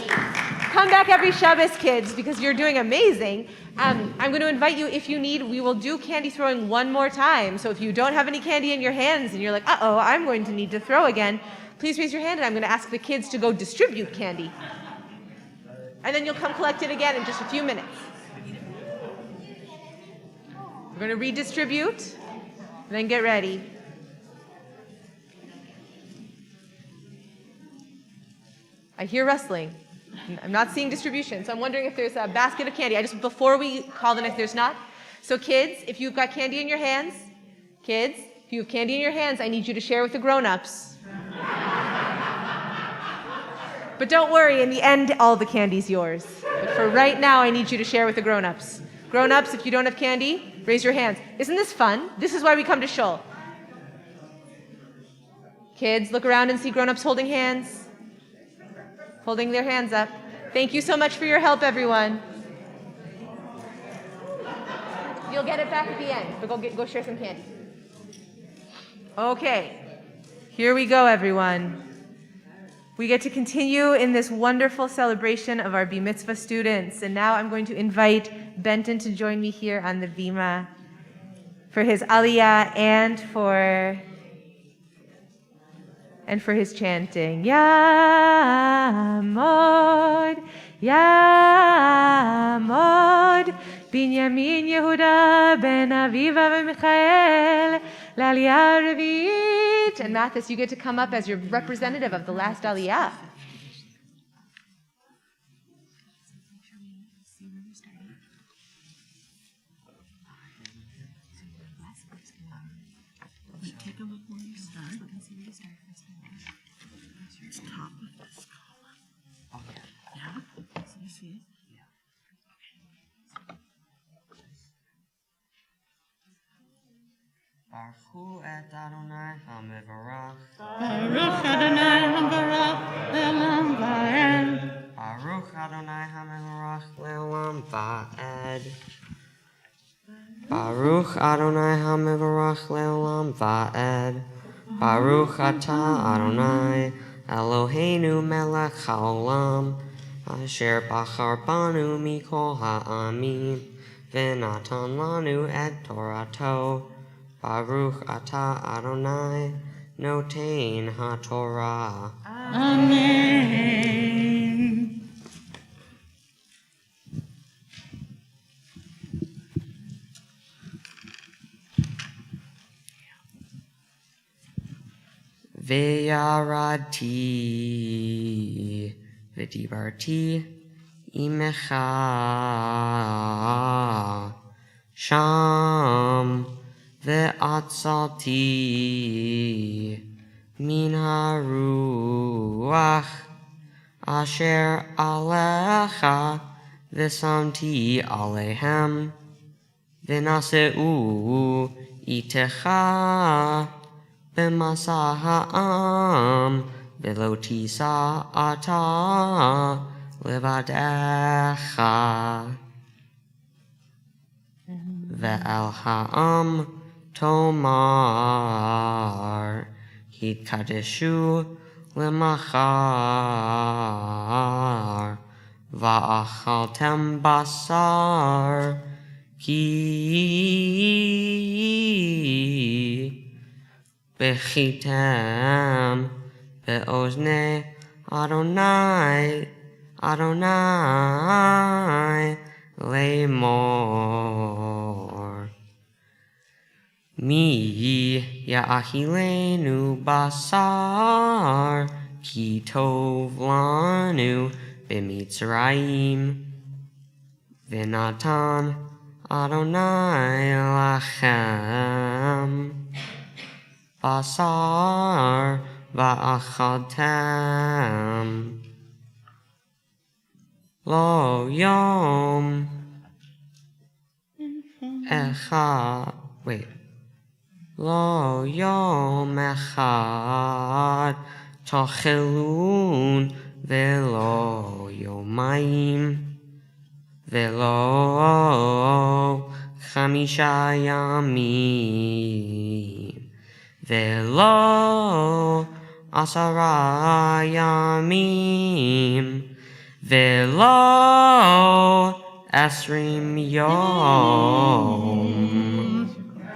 Come back every Shabbos, kids, because you're doing amazing. I'm going to invite you, if you need, we will do candy throwing one more time. So if you don't have any candy in your hands and you're like, uh-oh, I'm going to need to throw again, please raise your hand and I'm going to ask the kids to go distribute candy. And then you'll come collect it again in just a few minutes. We're going to redistribute, and then get ready. I hear rustling. I'm not seeing distribution, so I'm wondering if there's a basket of candy. Before we call the next, there's not. So kids, if you've got candy in your hands, kids, if you have candy in your hands, I need you to share with the grown-ups. But don't worry, in the end, all the candy's yours. But for right now, I need you to share with the grown-ups. Grown-ups, if you don't have candy, raise your hands. Isn't this fun? This is why we come to shul. Kids, look around and see grown-ups holding hands. Holding their hands up. Thank you so much for your help, everyone. You'll get it back at the end, but go share some candy. Okay, here we go, everyone. We get to continue in this wonderful celebration of our Bar Mitzvah students, and now I'm going to invite Benton to join me here on the bima for his aliyah and for his chanting. Yamod, Yamod, Binyamin Yehuda ben Aviva v'Michael, l'aliyah revit. And Mathis, you get to come up as your representative of the last aliyah. Take a look where you start. Look and see where you start. Top of this column. Okay. Yeah? So you see it? Yeah. Baruch et Adonai HaMevarach. Baruch Adonai HaMevarach le'olam va'ed. Baruch Adonai HaMevarach le'olam va'ed. Baruch Adonai HaMevarach le'olam va'ed. Baruch atah Adonai Eloheinu melech haolam asher bachar banu mikol ha'amim v'natan lanu et Torato. Baruch atah Adonai notein ha'torah. Amen. Ve'yarati v'dibarti imecha sham ve'atzalti min haruach asher alecha v'samti alehem v'naseu itecha B'masa ha'am v'lo tisa ata levadecha ve'el ha'am tomar hitkadeshu lemachar va'achaltem basar ki Bechitem be'ozne Adonai Adonai lemor Mi ya'achilenu basar ki tov lanu b'mitzrayim v'natan Adonai lachem Basar va'achaltem lo yom echad lo yom echad tachelun velo yomayim velo chamisha yamim Velo asara yamim Velo esrim yom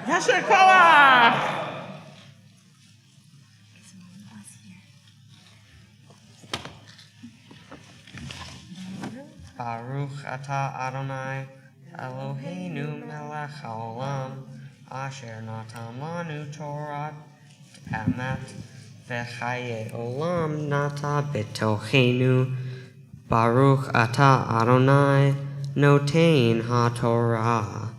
Yasher koach! Baruch atah Adonai Eloheinu melech haolam, asher natan lanu Torah emet, v'chaye olam nata b'tochenu, Baruch ata Adonai, notein ha-Torah.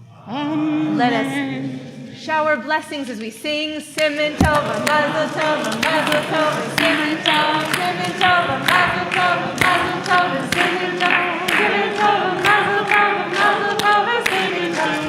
Let us shower blessings as we sing Siman Tov, Mazel Tov, Mazel Tov, Siman Tov, Siman Tov, Mazel Tov, Mazel Tov, Siman Tov, Siman Tov, Mazel Tov, Mazel Tov, Siman Tov.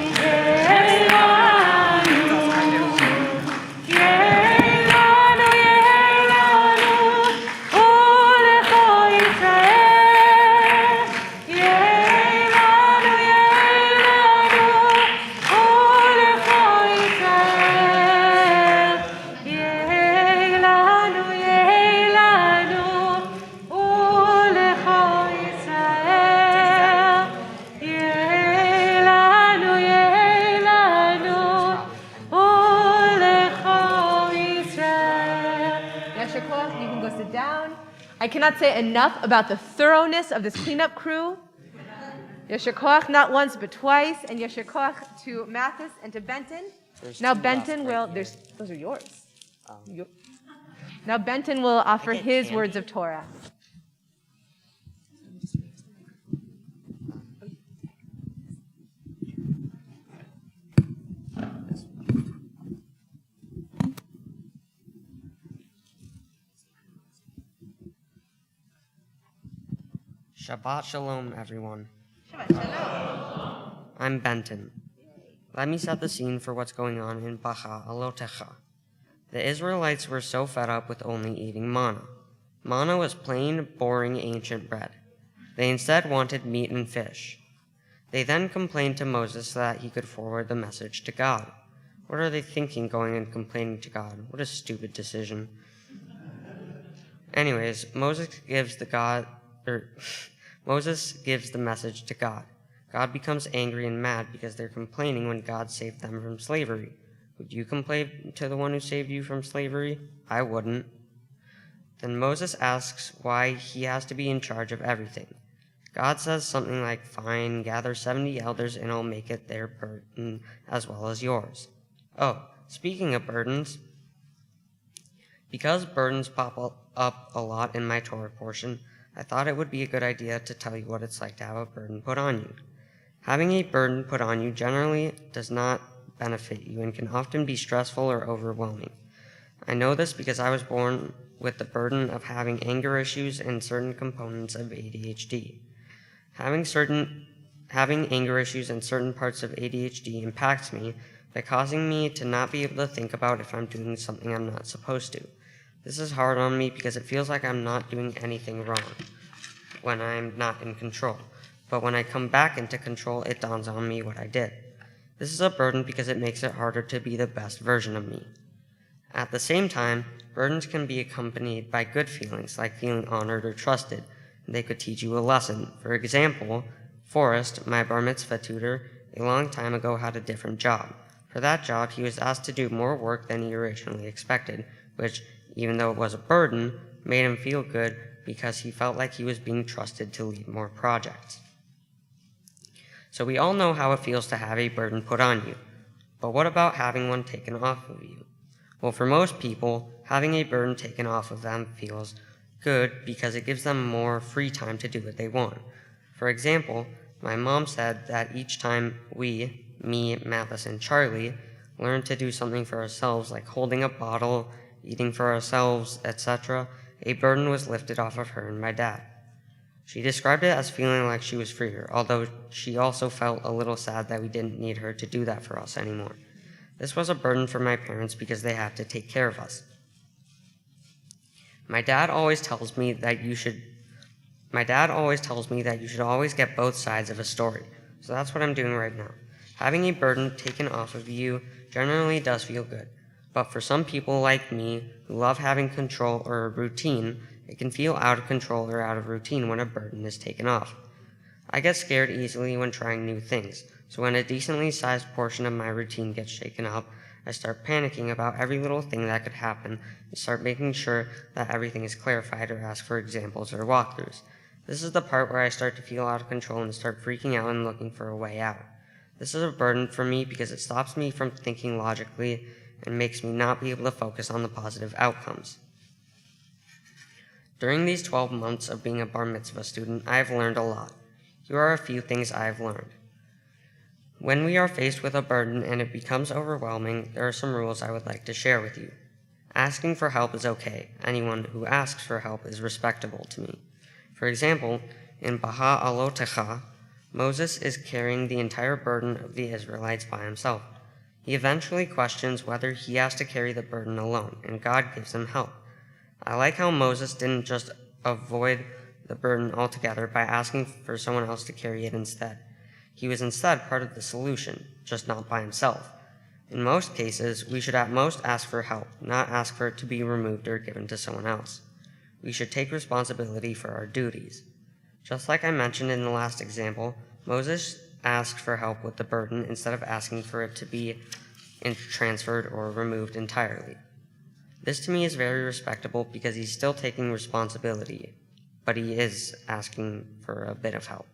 I cannot say enough about the thoroughness of this cleanup crew. Yasher koach not once but twice, and yasher koach to Mathis and to Benton. Now Benton will, those are yours. Now Benton will offer his words of Torah. Shabbat Shalom, everyone. Shabbat Shalom. I'm Benton. Let me set the scene for what's going on in Bacha Alotecha. The Israelites were so fed up with only eating manna. Manna was plain, boring, ancient bread. They instead wanted meat and fish. They then complained to Moses so that he could forward the message to God. What are they thinking going and complaining to God? What a stupid decision. Anyways, Moses gives the message to God. God becomes angry and mad because they're complaining when God saved them from slavery. Would you complain to the one who saved you from slavery? I wouldn't. Then Moses asks why he has to be in charge of everything. God says something like, fine, gather 70 elders and I'll make it their burden as well as yours. Oh, speaking of burdens, because burdens pop up a lot in my Torah portion, I thought it would be a good idea to tell you what it's like to have a burden put on you. Having a burden put on you generally does not benefit you and can often be stressful or overwhelming. I know this because I was born with the burden of having anger issues and certain components of ADHD. Having anger issues and certain parts of ADHD impacts me by causing me to not be able to think about if I'm doing something I'm not supposed to. This is hard on me because it feels like I'm not doing anything wrong when I'm not in control. But when I come back into control, it dawns on me what I did. This is a burden because it makes it harder to be the best version of me. At the same time, burdens can be accompanied by good feelings, like feeling honored or trusted, and they could teach you a lesson. For example, Forrest, my bar mitzvah tutor, a long time ago had a different job. For that job, he was asked to do more work than he originally expected, which, even though it was a burden, made him feel good because he felt like he was being trusted to lead more projects. So we all know how it feels to have a burden put on you. But what about having one taken off of you? Well, for most people, having a burden taken off of them feels good because it gives them more free time to do what they want. For example, my mom said that each time we, me, Mathis, and Charlie, learned to do something for ourselves, like holding a bottle, eating for ourselves, etc., a burden was lifted off of her and my dad. She described it as feeling like she was freer, although she also felt a little sad that we didn't need her to do that for us anymore. This was a burden for my parents because they had to take care of us. My dad always tells me that you should always get both sides of a story. So that's what I'm doing right now. Having a burden taken off of you generally does feel good. But for some people like me who love having control or a routine, it can feel out of control or out of routine when a burden is taken off. I get scared easily when trying new things, so when a decently sized portion of my routine gets shaken up, I start panicking about every little thing that could happen and start making sure that everything is clarified or ask for examples or walkthroughs. This is the part where I start to feel out of control and start freaking out and looking for a way out. This is a burden for me because it stops me from thinking logically and makes me not be able to focus on the positive outcomes. During these 12 months of being a bar mitzvah student, I have learned a lot. Here are a few things I have learned. When we are faced with a burden and it becomes overwhelming, there are some rules I would like to share with you. Asking for help is okay. Anyone who asks for help is respectable to me. For example, in Baha Alotecha, Moses is carrying the entire burden of the Israelites by himself. He eventually questions whether he has to carry the burden alone, and God gives him help. I like how Moses didn't just avoid the burden altogether by asking for someone else to carry it instead. He was instead part of the solution, just not by himself. In most cases, we should at most ask for help, not ask for it to be removed or given to someone else. We should take responsibility for our duties. Just like I mentioned in the last example, Moses asked for help with the burden instead of asking for it to be transferred or removed entirely. This to me is very respectable because he's still taking responsibility, but he is asking for a bit of help.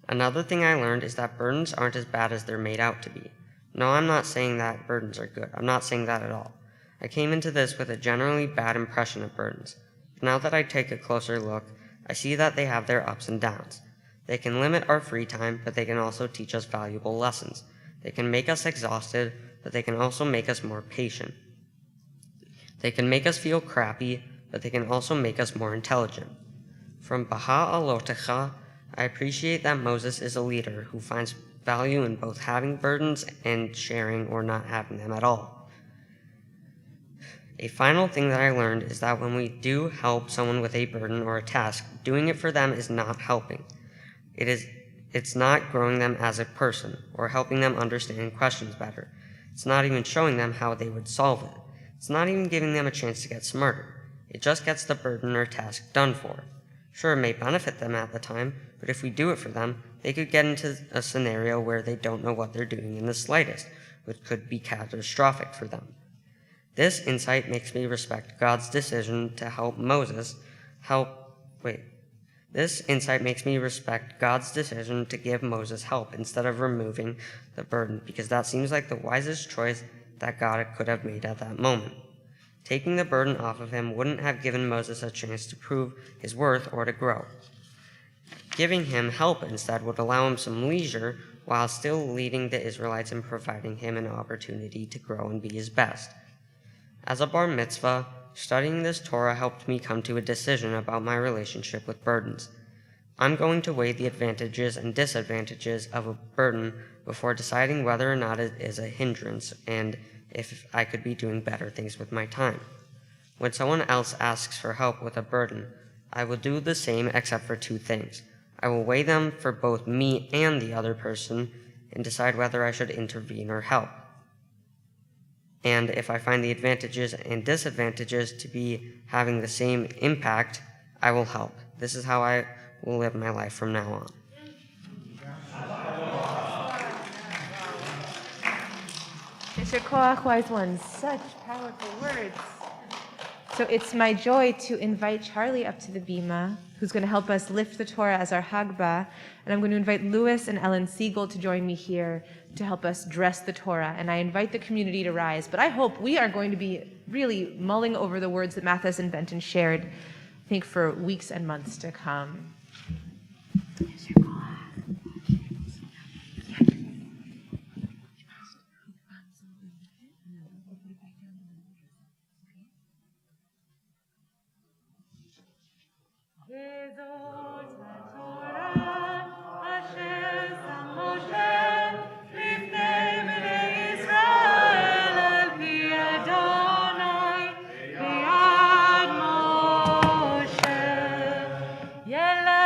Another thing I learned is that burdens aren't as bad as they're made out to be. No, I'm not saying that burdens are good. I'm not saying that at all. I came into this with a generally bad impression of burdens. But now that I take a closer look, I see that they have their ups and downs. They can limit our free time, but they can also teach us valuable lessons. They can make us exhausted, but they can also make us more patient. They can make us feel crappy, but they can also make us more intelligent. From Baha Alotecha, I appreciate that Moses is a leader who finds value in both having burdens and sharing or not having them at all. A final thing that I learned is that when we do help someone with a burden or a task, doing it for them is not helping. It's not growing them as a person or helping them understand questions better. It's not even showing them how they would solve it. It's not even giving them a chance to get smarter. It just gets the burden or task done for. Sure, it may benefit them at the time, but if we do it for them, they could get into a scenario where they don't know what they're doing in the slightest, which could be catastrophic for them. This insight makes me respect God's decision to help Moses This insight makes me respect God's decision to give Moses help instead of removing the burden, because that seems like the wisest choice that God could have made at that moment. Taking the burden off of him wouldn't have given Moses a chance to prove his worth or to grow. Giving him help instead would allow him some leisure while still leading the Israelites and providing him an opportunity to grow and be his best. As a bar mitzvah, studying this Torah helped me come to a decision about my relationship with burdens. I'm going to weigh the advantages and disadvantages of a burden before deciding whether or not it is a hindrance and if I could be doing better things with my time. When someone else asks for help with a burden, I will do the same except for two things. I will weigh them for both me and the other person and decide whether I should intervene or help. And if I find the advantages and disadvantages to be having the same impact, I will help. This is how I will live my life from now on. Mr. Koach, wise ones, such powerful words. So it's my joy to invite Charlie up to the bima, who's going to help us lift the Torah as our Hagbah, and I'm going to invite Louis and Ellen Siegel to join me here to help us dress the Torah, and I invite the community to rise. But I hope we are going to be really mulling over the words that Mathis and Benton shared, I think, for weeks and months to come. Yella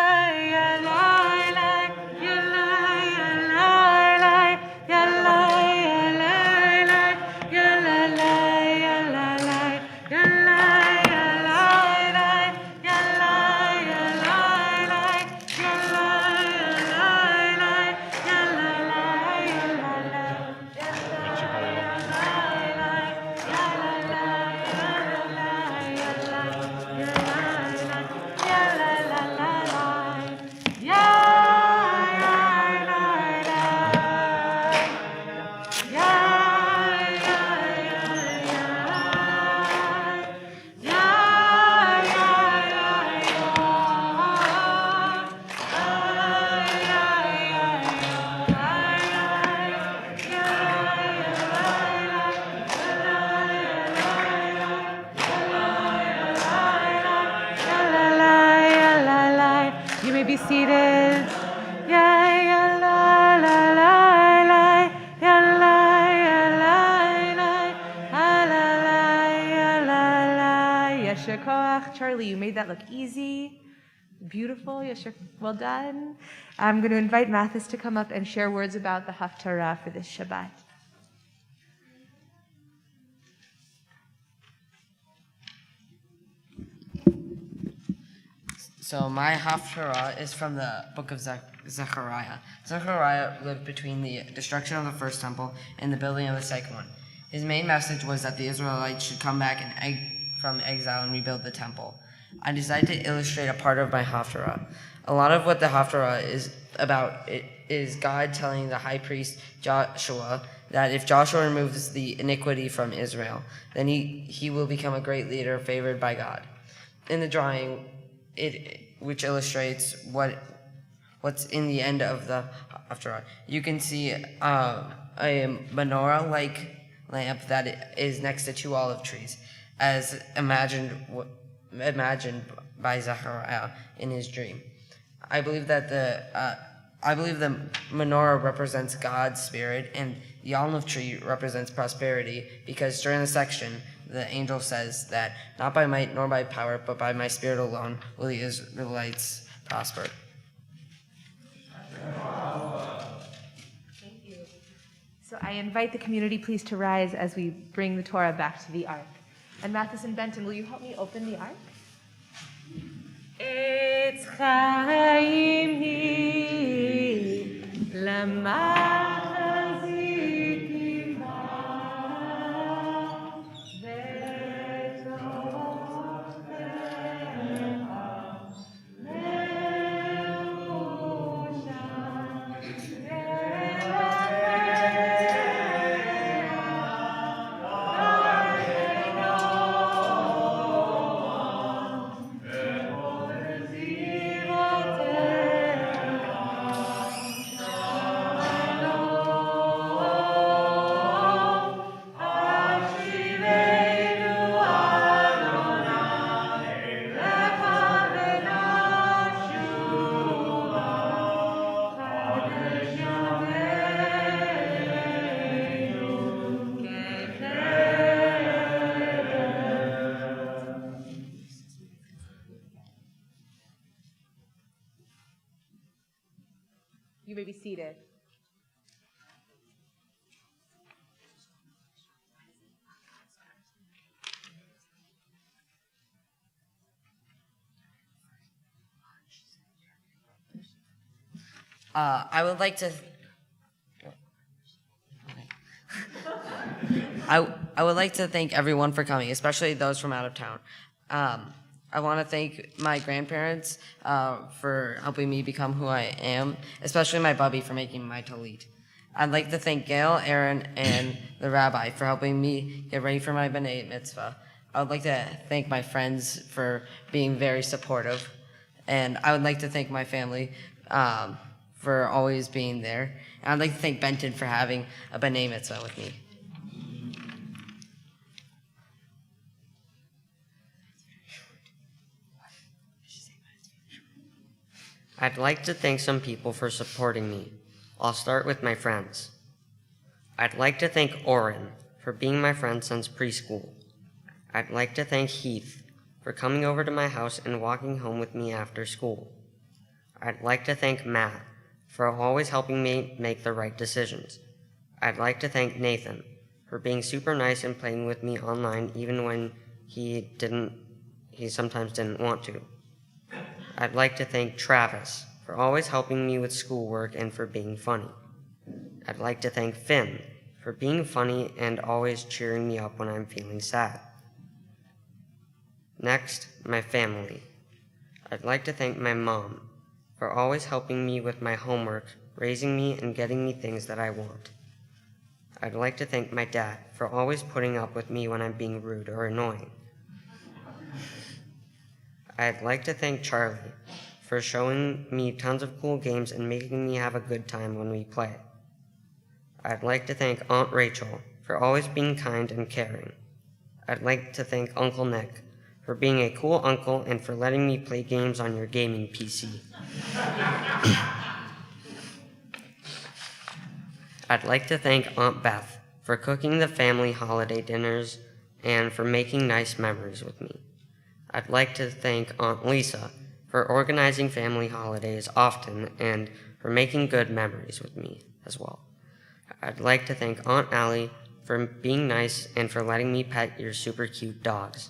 Yasher koach. Charlie, you made that look easy. Beautiful. Yasher, well done. I'm going to invite Mathis to come up and share words about the Haftarah for this Shabbat. So my Haftarah is from the book of Zechariah. Zechariah lived between the destruction of the first temple and the building of the second one. His main message was that the Israelites should come back from exile and rebuild the temple. I decided to illustrate a part of my Haftarah. A lot of what the Haftarah is about is God telling the high priest Joshua that if Joshua removes the iniquity from Israel, then he will become a great leader favored by God. In the drawing, which illustrates what's in the end of the Haftarah, you can see a menorah-like lamp that is next to two olive trees, as imagined by Zechariah in his dream. I believe that the menorah represents God's spirit, and the olive tree represents prosperity, because during the section, the angel says that not by might nor by power, but by my spirit alone will the Israelites prosper. Thank you. So I invite the community please to rise as we bring the Torah back to the ark. And Mathis and Benton, will you help me open the ark? Etz chaim hi lamachzik ba ve'torah You may be seated. I would like to. I would like to thank everyone for coming, especially those from out of town. I want to thank my grandparents for helping me become who I am, especially my bubby for making my talit. I'd like to thank Gail, Aaron, and the rabbi for helping me get ready for my B'nai Mitzvah. I would like to thank my friends for being very supportive. And I would like to thank my family for always being there. And I'd like to thank Benton for having a B'nai Mitzvah with me. I'd like to thank some people for supporting me. I'll start with my friends. I'd like to thank Oren for being my friend since preschool. I'd like to thank Heath for coming over to my house and walking home with me after school. I'd like to thank Matt for always helping me make the right decisions. I'd like to thank Nathan for being super nice and playing with me online even when he sometimes didn't want to. I'd like to thank Travis for always helping me with schoolwork and for being funny. I'd like to thank Finn for being funny and always cheering me up when I'm feeling sad. Next, my family. I'd like to thank my mom for always helping me with my homework, raising me, and getting me things that I want. I'd like to thank my dad for always putting up with me when I'm being rude or annoying. I'd like to thank Charlie for showing me tons of cool games and making me have a good time when we play. I'd like to thank Aunt Rachel for always being kind and caring. I'd like to thank Uncle Nick for being a cool uncle and for letting me play games on your gaming PC. I'd like to thank Aunt Beth for cooking the family holiday dinners and for making nice memories with me. I'd like to thank Aunt Lisa for organizing family holidays often and for making good memories with me as well. I'd like to thank Aunt Allie for being nice and for letting me pet your super cute dogs.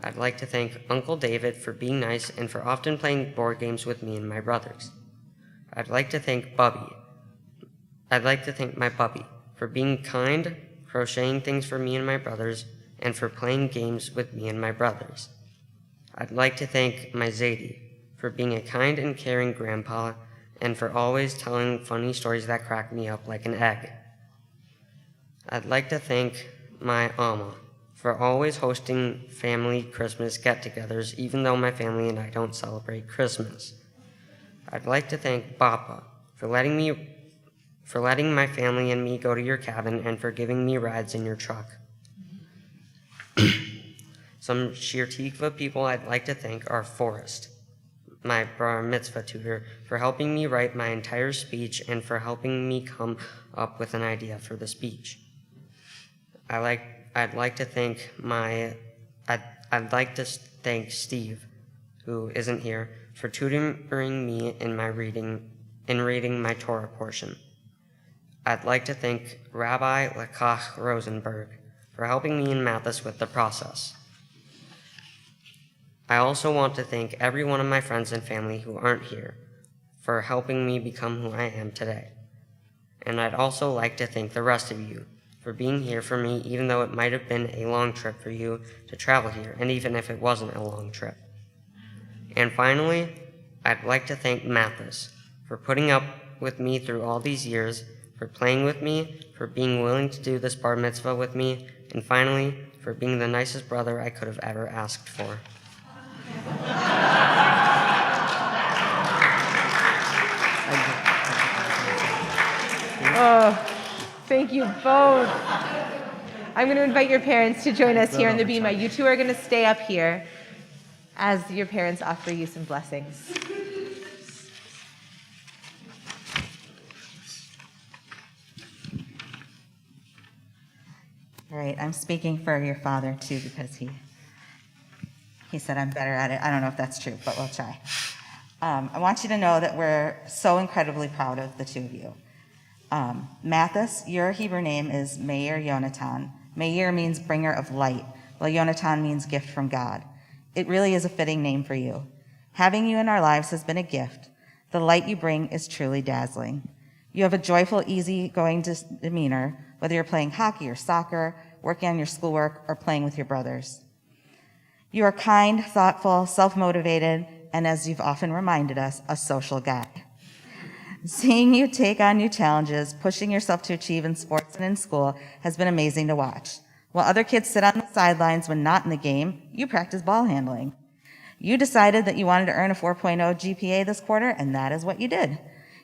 I'd like to thank Uncle David for being nice and for often playing board games with me and my brothers. I'd like to thank my puppy for being kind, crocheting things for me and my brothers, and for playing games with me and my brothers. I'd like to thank my Zadie for being a kind and caring grandpa and for always telling funny stories that crack me up like an egg. I'd like to thank my Amma for always hosting family Christmas get-togethers even though my family and I don't celebrate Christmas. I'd like to thank Papa for letting my family and me go to your cabin and for giving me rides in your truck. Some Shir Tikva people I'd like to thank are Forrest, my bar mitzvah tutor, for helping me write my entire speech and for helping me come up with an idea for the speech. I'd like to thank Steve, who isn't here, for tutoring me in reading my Torah portion. I'd like to thank Rabbi Lakach Rosenberg for helping me and Mathis with the process. I also want to thank every one of my friends and family who aren't here for helping me become who I am today. And I'd also like to thank the rest of you for being here for me, even though it might have been a long trip for you to travel here, and even if it wasn't a long trip. And finally, I'd like to thank Mathis for putting up with me through all these years, for playing with me, for being willing to do this bar mitzvah with me, and finally, for being the nicest brother I could have ever asked for. Oh, thank you both. I'm going to invite your parents to join us here on the Bima. You two are going to stay up here as your parents offer you some blessings. All right, I'm speaking for your father too because he said I'm better at it. I don't know if that's true, but we'll try. I want you to know that we're so incredibly proud of the two of you. Mathis, your Hebrew name is Meir Yonatan. Meir means bringer of light, while Yonatan means gift from God. It really is a fitting name for you. Having you in our lives has been a gift. The light you bring is truly dazzling. You have a joyful, easygoing demeanor, whether you're playing hockey or soccer, working on your schoolwork, or playing with your brothers. You are kind, thoughtful, self-motivated, and as you've often reminded us, a social guy. Seeing you take on new challenges, pushing yourself to achieve in sports and in school has been amazing to watch. While other kids sit on the sidelines when not in the game, you practice ball handling. You decided that you wanted to earn a 4.0 GPA this quarter, and that is what you did.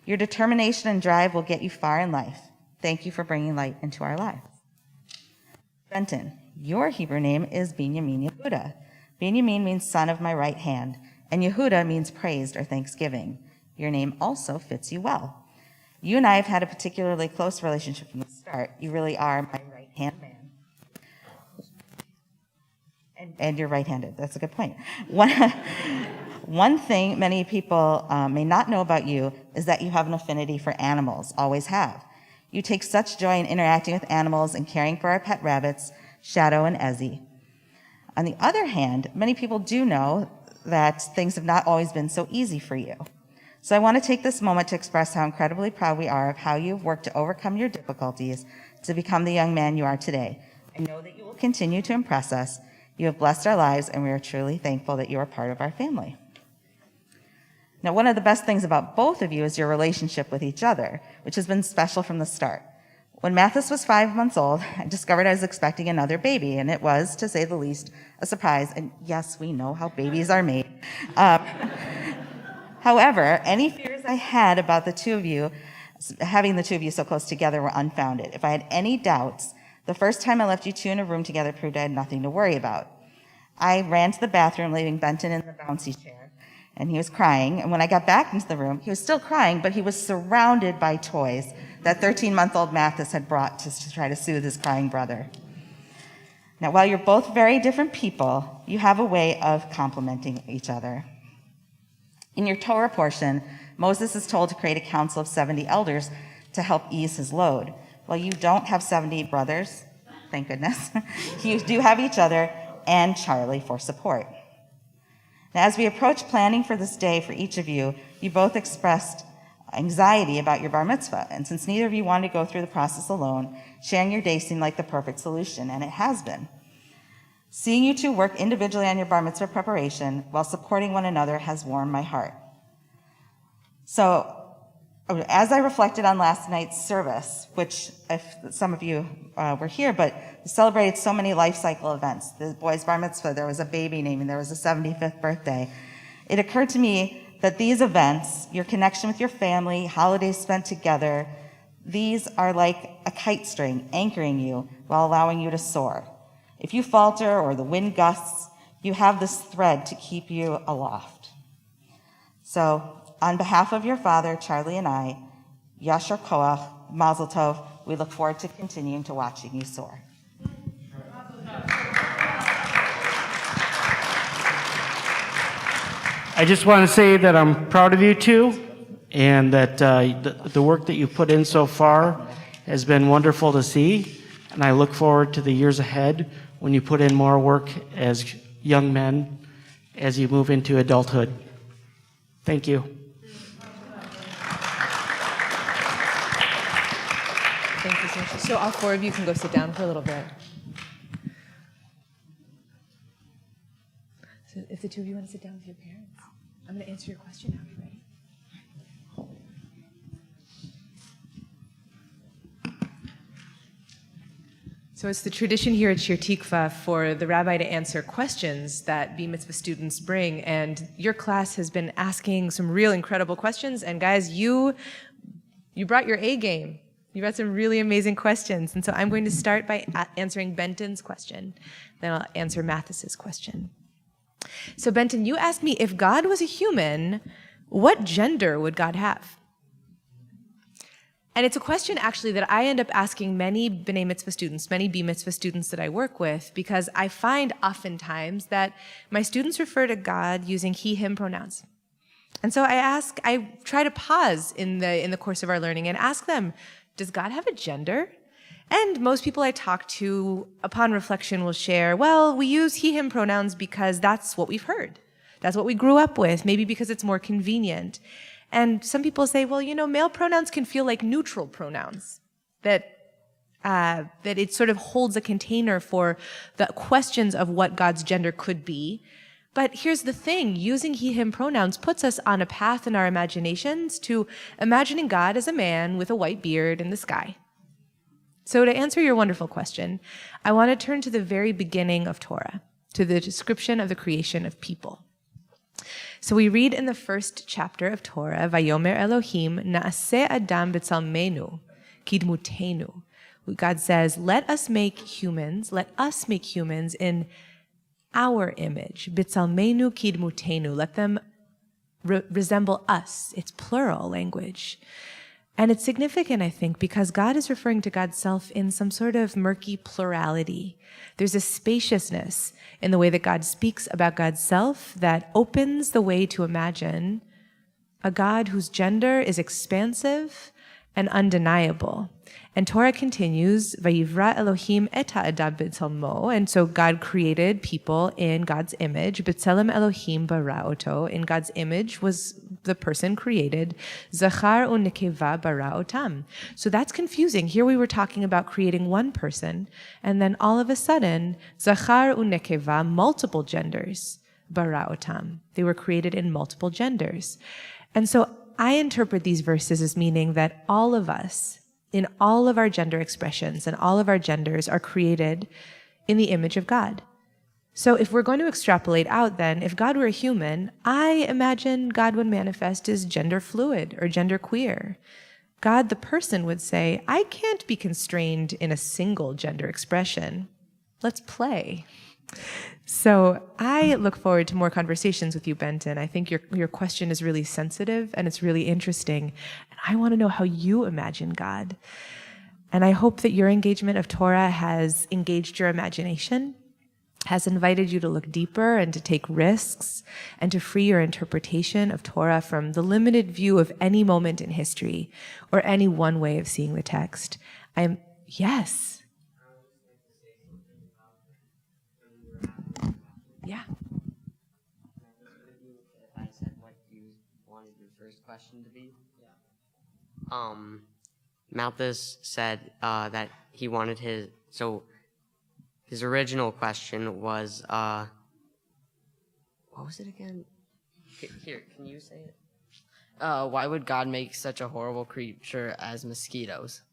Your determination and drive will get you far in life. Thank you for bringing light into our lives. Benton, your Hebrew name is Binyamin Yehuda. Binyamin means son of my right hand, and Yehuda means praised or thanksgiving. Your name also fits you well. You and I have had a particularly close relationship from the start. You really are my right-hand man. And you're right-handed. That's a good point. One thing many people may not know about you is that you have an affinity for animals, always have. You take such joy in interacting with animals and caring for our pet rabbits, Shadow and Ezzy. On the other hand, many people do know that things have not always been so easy for you. So I want to take this moment to express how incredibly proud we are of how you've worked to overcome your difficulties to become the young man you are today. I know that you will continue to impress us. You have blessed our lives, and we are truly thankful that you are part of our family. Now, one of the best things about both of you is your relationship with each other, which has been special from the start. When Mathis was 5 months old, I discovered I was expecting another baby, and it was, to say the least, a surprise. And yes, we know how babies are made. However, any fears I had about the two of you, having the two of you so close together, were unfounded. If I had any doubts, the first time I left you two in a room together proved I had nothing to worry about. I ran to the bathroom, leaving Benton in the bouncy chair, and he was crying. And when I got back into the room, he was still crying, but he was surrounded by toys that 13-month-old Mathis had brought to try to soothe his crying brother. Now, while you're both very different people, you have a way of complementing each other. In your Torah portion, Moses is told to create a council of 70 elders to help ease his load. While you don't have 70 brothers, thank goodness, you do have each other and Charlie for support. Now, as we approach planning for this day for each of you, you both expressed anxiety about your bar mitzvah. And since neither of you wanted to go through the process alone, sharing your day seemed like the perfect solution, and it has been. Seeing you two work individually on your bar mitzvah preparation while supporting one another has warmed my heart. So, as I reflected on last night's service, which if some of you were here, but celebrated so many life cycle events, the boys' bar mitzvah, there was a baby naming, there was a 75th birthday. It occurred to me that these events, your connection with your family, holidays spent together, these are like a kite string anchoring you while allowing you to soar. If you falter or the wind gusts, you have this thread to keep you aloft. So, on behalf of your father, Charlie, and I, Yashar Koach, Mazel Tov, we look forward to continuing to watching you soar. I just want to say that I'm proud of you two, and that the work that you've put in so far has been wonderful to see, and I look forward to the years ahead when you put in more work as young men as you move into adulthood. Thank you. Thank you so much. So all four of you can go sit down for a little bit. So if the two of you want to sit down with your parents, I'm going to answer your question now. Are you ready? So it's the tradition here at Shir Tikva for the rabbi to answer questions that B Mitzvah students bring, and your class has been asking some real incredible questions, and guys, you brought your A game. You brought some really amazing questions, and so I'm going to start by answering Benton's question, then I'll answer Mathis's question. So Benton, you asked me, if God was a human, what gender would God have? And it's a question actually that I end up asking many B'nai Mitzvah students, many B Mitzvah students that I work with, because I find oftentimes that my students refer to God using he, him pronouns. And so I try to pause in the course of our learning and ask them, does God have a gender? And most people I talk to, upon reflection, will share, well, we use he, him pronouns because that's what we've heard. That's what we grew up with, maybe because it's more convenient. And some people say, well, male pronouns can feel like neutral pronouns, that it sort of holds a container for the questions of what God's gender could be. But here's the thing, using he, him pronouns puts us on a path in our imaginations to imagining God as a man with a white beard in the sky. So to answer your wonderful question, I want to turn to the very beginning of Torah, to the description of the creation of people. So we read in the first chapter of Torah, Vayomer Elohim na'aseh Adam b'tzalmenu kidmutenu. God says, let us make humans in our image, b'tzalmenu kidmutenu. Let them resemble us. It's plural language. And it's significant, I think, because God is referring to God's self in some sort of murky plurality. There's a spaciousness in the way that God speaks about God's self that opens the way to imagine a God whose gender is expansive and undeniable. And Torah continues, Vayivra Elohim et ha'adam b'tzalmo, and so God created people in God's image. B'tzelem Elohim bara oto, in God's image was the person created. Zachar u'nekeva bara otam. So that's confusing. Here we were talking about creating one person, and then all of a sudden, Zachar u'nekeva, multiple genders, bara otam. They were created in multiple genders. And so I interpret these verses as meaning that all of us, in all of our gender expressions and all of our genders, are created in the image of God. So if we're going to extrapolate out then, if God were a human, I imagine God would manifest as gender fluid or gender queer. God, the person, would say, I can't be constrained in a single gender expression. Let's play. So I look forward to more conversations with you, Benton. I think your question is really sensitive and it's really interesting. And I want to know how you imagine God. And I hope that your engagement of Torah has engaged your imagination, has invited you to look deeper and to take risks and to free your interpretation of Torah from the limited view of any moment in history or any one way of seeing the text. Yes. Yeah. I said what you wanted your first question to be. Mathis said that he wanted his original question was what was it again? Here, can you say it? Why would God make such a horrible creature as mosquitoes?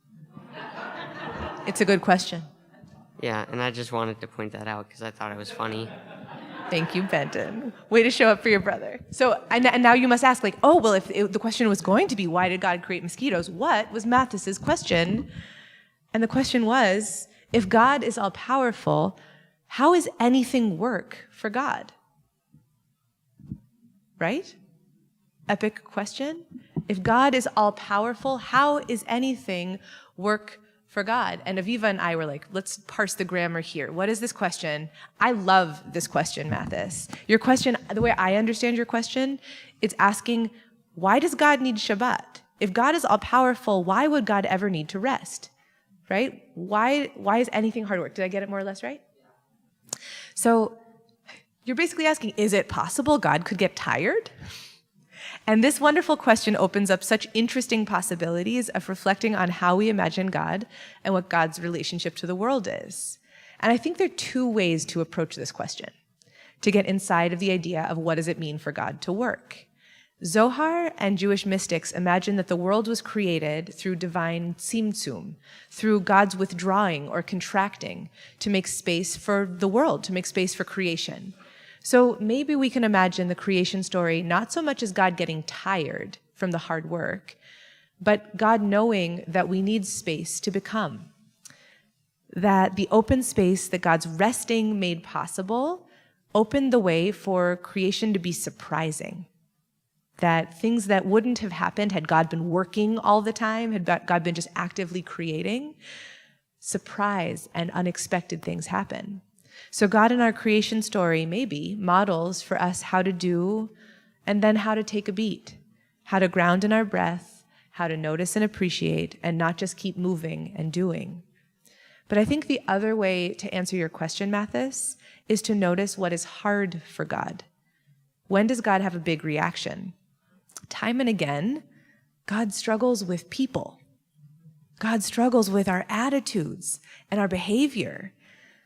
It's a good question. Yeah, and I just wanted to point that out because I thought it was funny. Thank you, Benton. Way to show up for your brother. So, and now you must ask, like, oh, well, if the question was going to be, why did God create mosquitoes? What was Mathis's question? And the question was, if God is all-powerful, how is anything work for God? Right? Epic question. If God is all-powerful, how is anything work for God? And Aviva and I were like, let's parse the grammar here. What is this question? I love this question, Mathis. Your question, the way I understand your question, it's asking, why does God need Shabbat? If God is all-powerful, why would God ever need to rest? Right? Why is anything hard work? Did I get it more or less right? So you're basically asking, is it possible God could get tired? And this wonderful question opens up such interesting possibilities of reflecting on how we imagine God and what God's relationship to the world is. And I think there are two ways to approach this question, to get inside of the idea of what does it mean for God to work. Zohar and Jewish mystics imagine that the world was created through divine tzimtzum, through God's withdrawing or contracting to make space for the world, to make space for creation. So maybe we can imagine the creation story not so much as God getting tired from the hard work, but God knowing that we need space to become. That the open space that God's resting made possible opened the way for creation to be surprising. That things that wouldn't have happened had God been working all the time, had God been just actively creating, surprise and unexpected things happen. So God in our creation story maybe models for us how to do and then how to take a beat, how to ground in our breath, how to notice and appreciate and not just keep moving and doing. But I think the other way to answer your question, Mathis, is to notice what is hard for God. When does God have a big reaction? Time and again, God struggles with people. God struggles with our attitudes and our behavior.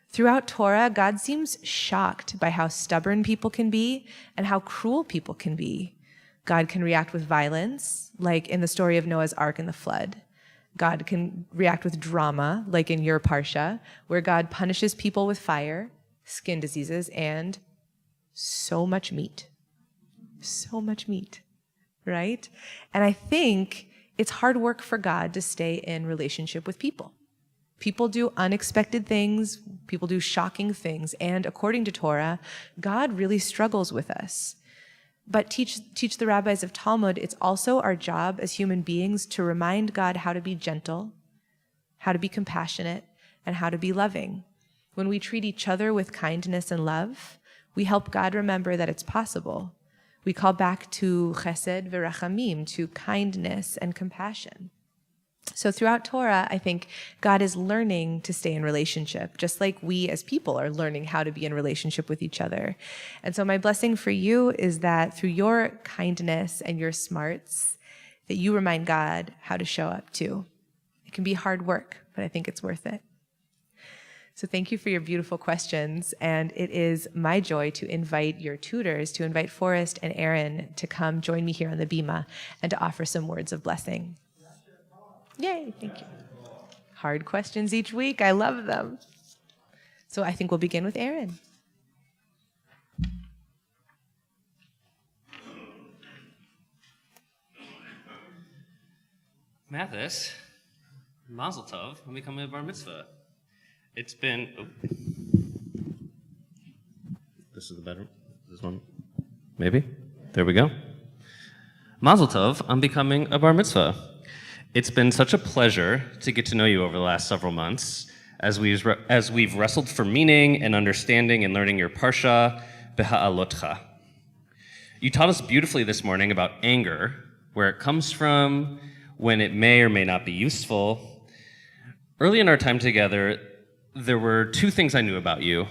Throughout Torah, God seems shocked by how stubborn people can be and how cruel people can be. God can react with violence, like in the story of Noah's Ark and the flood. God can react with drama, like in your Parsha, where God punishes people with fire, skin diseases, and so much meat. So much meat, right? And I think it's hard work for God to stay in relationship with people. People do unexpected things, people do shocking things, and according to Torah, God really struggles with us. But teach the rabbis of Talmud, it's also our job as human beings to remind God how to be gentle, how to be compassionate, and how to be loving. When we treat each other with kindness and love, we help God remember that it's possible. We call back to chesed v'rachamim, to kindness and compassion. So throughout Torah, I think God is learning to stay in relationship, just like we as people are learning how to be in relationship with each other. And so my blessing for you is that through your kindness and your smarts, that you remind God how to show up too. It can be hard work, but I think it's worth it. So thank you for your beautiful questions. And it is my joy to invite your tutors, to invite Forrest and Aaron to come join me here on the Bima and to offer some words of blessing. Yay, thank you. Hard questions each week. I love them. So I think we'll begin with Aaron. Mathis, Mazel Tov, I'm becoming a bar mitzvah. It's been... Oh. This is the better one. This one. Maybe? There we go. Mazel Tov, I'm becoming a bar mitzvah. It's been such a pleasure to get to know you over the last several months as we've wrestled for meaning and understanding and learning your parsha, Beha'alotcha. You taught us beautifully this morning about anger, where it comes from, when it may or may not be useful. Early in our time together, there were two things I knew about you.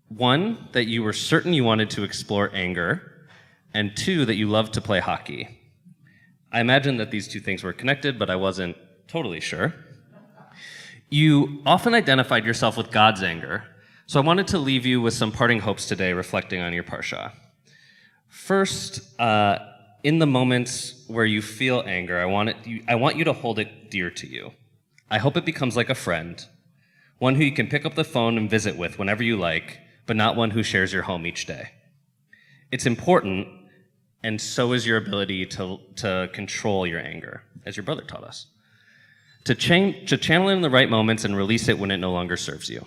One, that you were certain you wanted to explore anger, and two, that you loved to play hockey. I imagined that these two things were connected, but I wasn't totally sure. You often identified yourself with God's anger, so I wanted to leave you with some parting hopes today reflecting on your parsha. First, in the moments where you feel anger, I want you to hold it dear to you. I hope it becomes like a friend, one who you can pick up the phone and visit with whenever you like, but not one who shares your home each day. It's important, and so is your ability to control your anger, as your brother taught us. To channel it in the right moments and release it when it no longer serves you.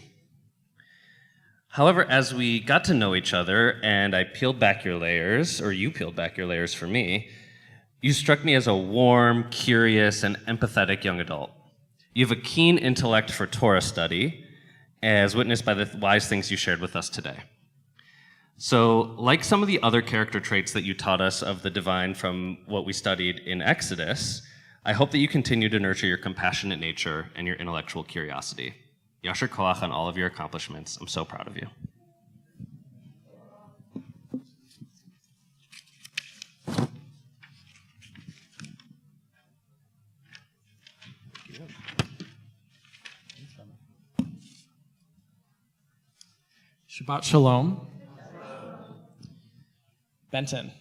However, as we got to know each other and I peeled back your layers, or you peeled back your layers for me, you struck me as a warm, curious, and empathetic young adult. You have a keen intellect for Torah study, as witnessed by the wise things you shared with us today. So, like some of the other character traits that you taught us of the divine from what we studied in Exodus, I hope that you continue to nurture your compassionate nature and your intellectual curiosity. Yasher koach on all of your accomplishments. I'm so proud of you. Shabbat Shalom. Benton,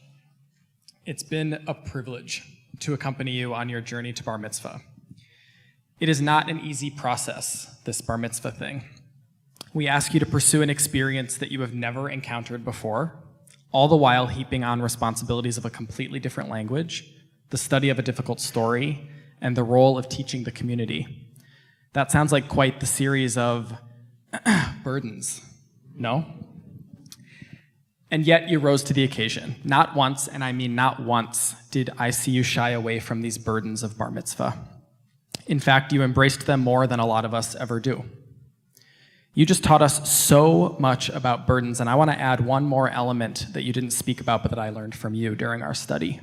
it's been a privilege to accompany you on your journey to bar mitzvah. It is not an easy process, this bar mitzvah thing. We ask you to pursue an experience that you have never encountered before, all the while heaping on responsibilities of a completely different language, the study of a difficult story, and the role of teaching the community. That sounds like quite the series of burdens, no? And yet you rose to the occasion. Not once, and I mean not once, did I see you shy away from these burdens of bar mitzvah. In fact, you embraced them more than a lot of us ever do. You just taught us so much about burdens, and I want to add one more element that you didn't speak about, but that I learned from you during our study.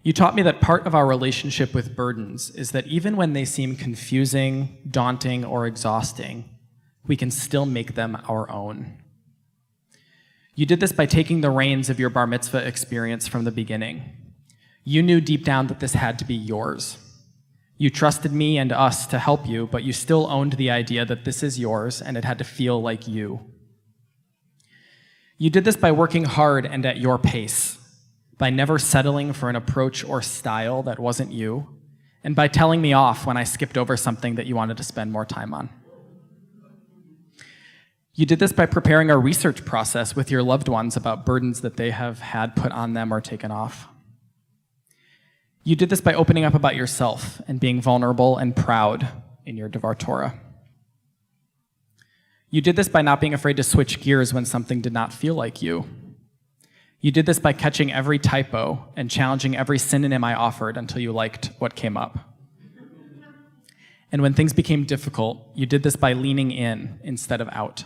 You taught me that part of our relationship with burdens is that even when they seem confusing, daunting, or exhausting, we can still make them our own. You did this by taking the reins of your bar mitzvah experience from the beginning. You knew deep down that this had to be yours. You trusted me and us to help you, but you still owned the idea that this is yours and it had to feel like you. You did this by working hard and at your pace, by never settling for an approach or style that wasn't you, and by telling me off when I skipped over something that you wanted to spend more time on. You did this by preparing a research process with your loved ones about burdens that they have had put on them or taken off. You did this by opening up about yourself and being vulnerable and proud in your Devar Torah. You did this by not being afraid to switch gears when something did not feel like you. You did this by catching every typo and challenging every synonym I offered until you liked what came up. And when things became difficult, you did this by leaning in instead of out.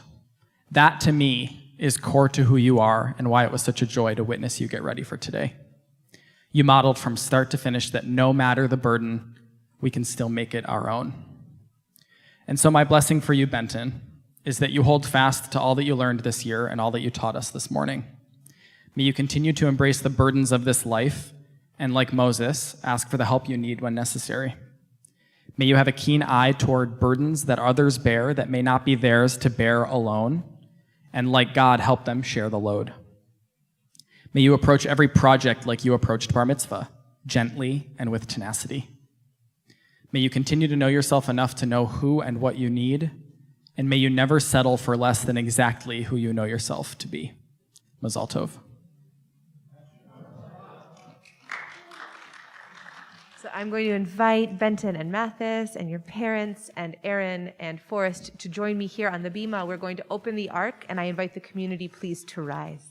That, to me, is core to who you are and why it was such a joy to witness you get ready for today. You modeled from start to finish that no matter the burden, we can still make it our own. And so my blessing for you, Benton, is that you hold fast to all that you learned this year and all that you taught us this morning. May you continue to embrace the burdens of this life and, like Moses, ask for the help you need when necessary. May you have a keen eye toward burdens that others bear that may not be theirs to bear alone, and like God, help them share the load. May you approach every project like you approached bar mitzvah, gently and with tenacity. May you continue to know yourself enough to know who and what you need, and may you never settle for less than exactly who you know yourself to be. Mazal Tov. So I'm going to invite Benton and Mathis and your parents and Aaron and Forrest to join me here on the bima. We're going to open the ark, and I invite the community please to rise.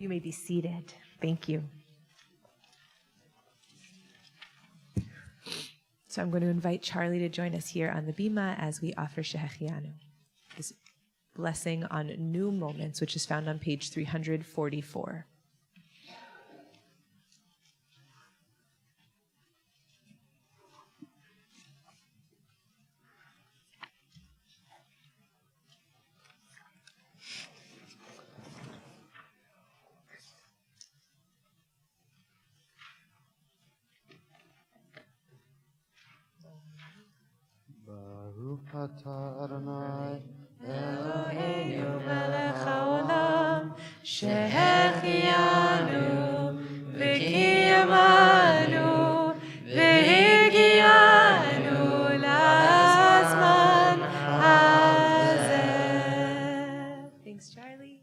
You may be seated. Thank you. So I'm going to invite Charlie to join us here on the bima as we offer Shehechianu, this blessing on new moments, which is found on page 344. Baruch atah Adonai Eloheinu melech haolam, shehechianu v'kiyamanu v'higianu lazman hazeh. Thanks, Charlie.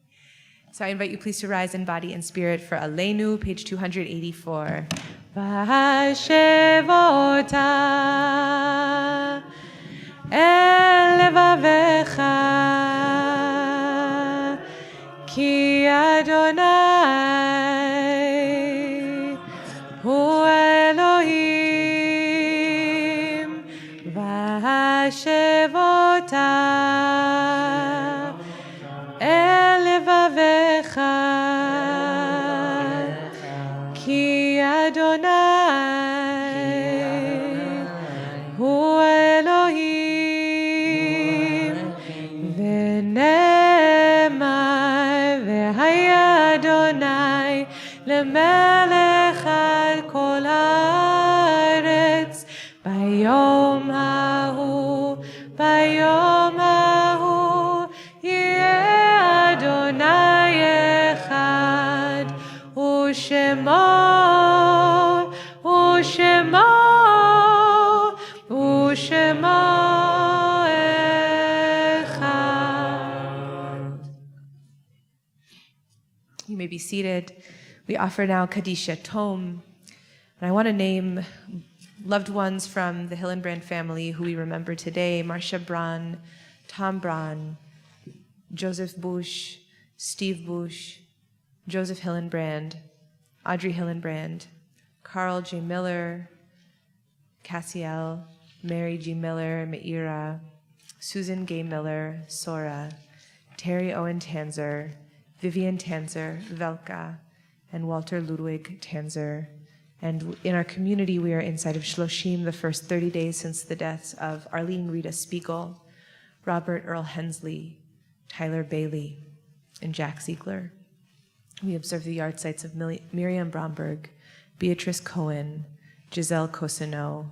So I invite you please to rise in body and spirit for Aleinu, page 284. V'hashevota el levavecha ki Adonai hu Elohim v'hashevota el levavecha ki Adonai hu Elohim v'nemar v'haya Adonai lemelech al kol haaretz bayom hahu yeh Adonai echad u'shemo be seated. We offer now Kadisha Tom. And I want to name loved ones from the Hillenbrand family who we remember today: Marcia Braun, Tom Braun, Joseph Bush, Steve Bush, Joseph Hillenbrand, Audrey Hillenbrand, Carl J. Miller, Cassiel, Mary G. Miller, Meira, Susan Gay Miller, Sora, Terry Owen Tanzer, Vivian Tanzer, Velka, and Walter Ludwig Tanzer. And in our community, we are inside of Shloshim, the first 30 days since the deaths of Arlene Rita Spiegel, Robert Earl Hensley, Tyler Bailey, and Jack Ziegler. We observe the yard sites of Miriam Bromberg, Beatrice Cohen, Giselle Cosino,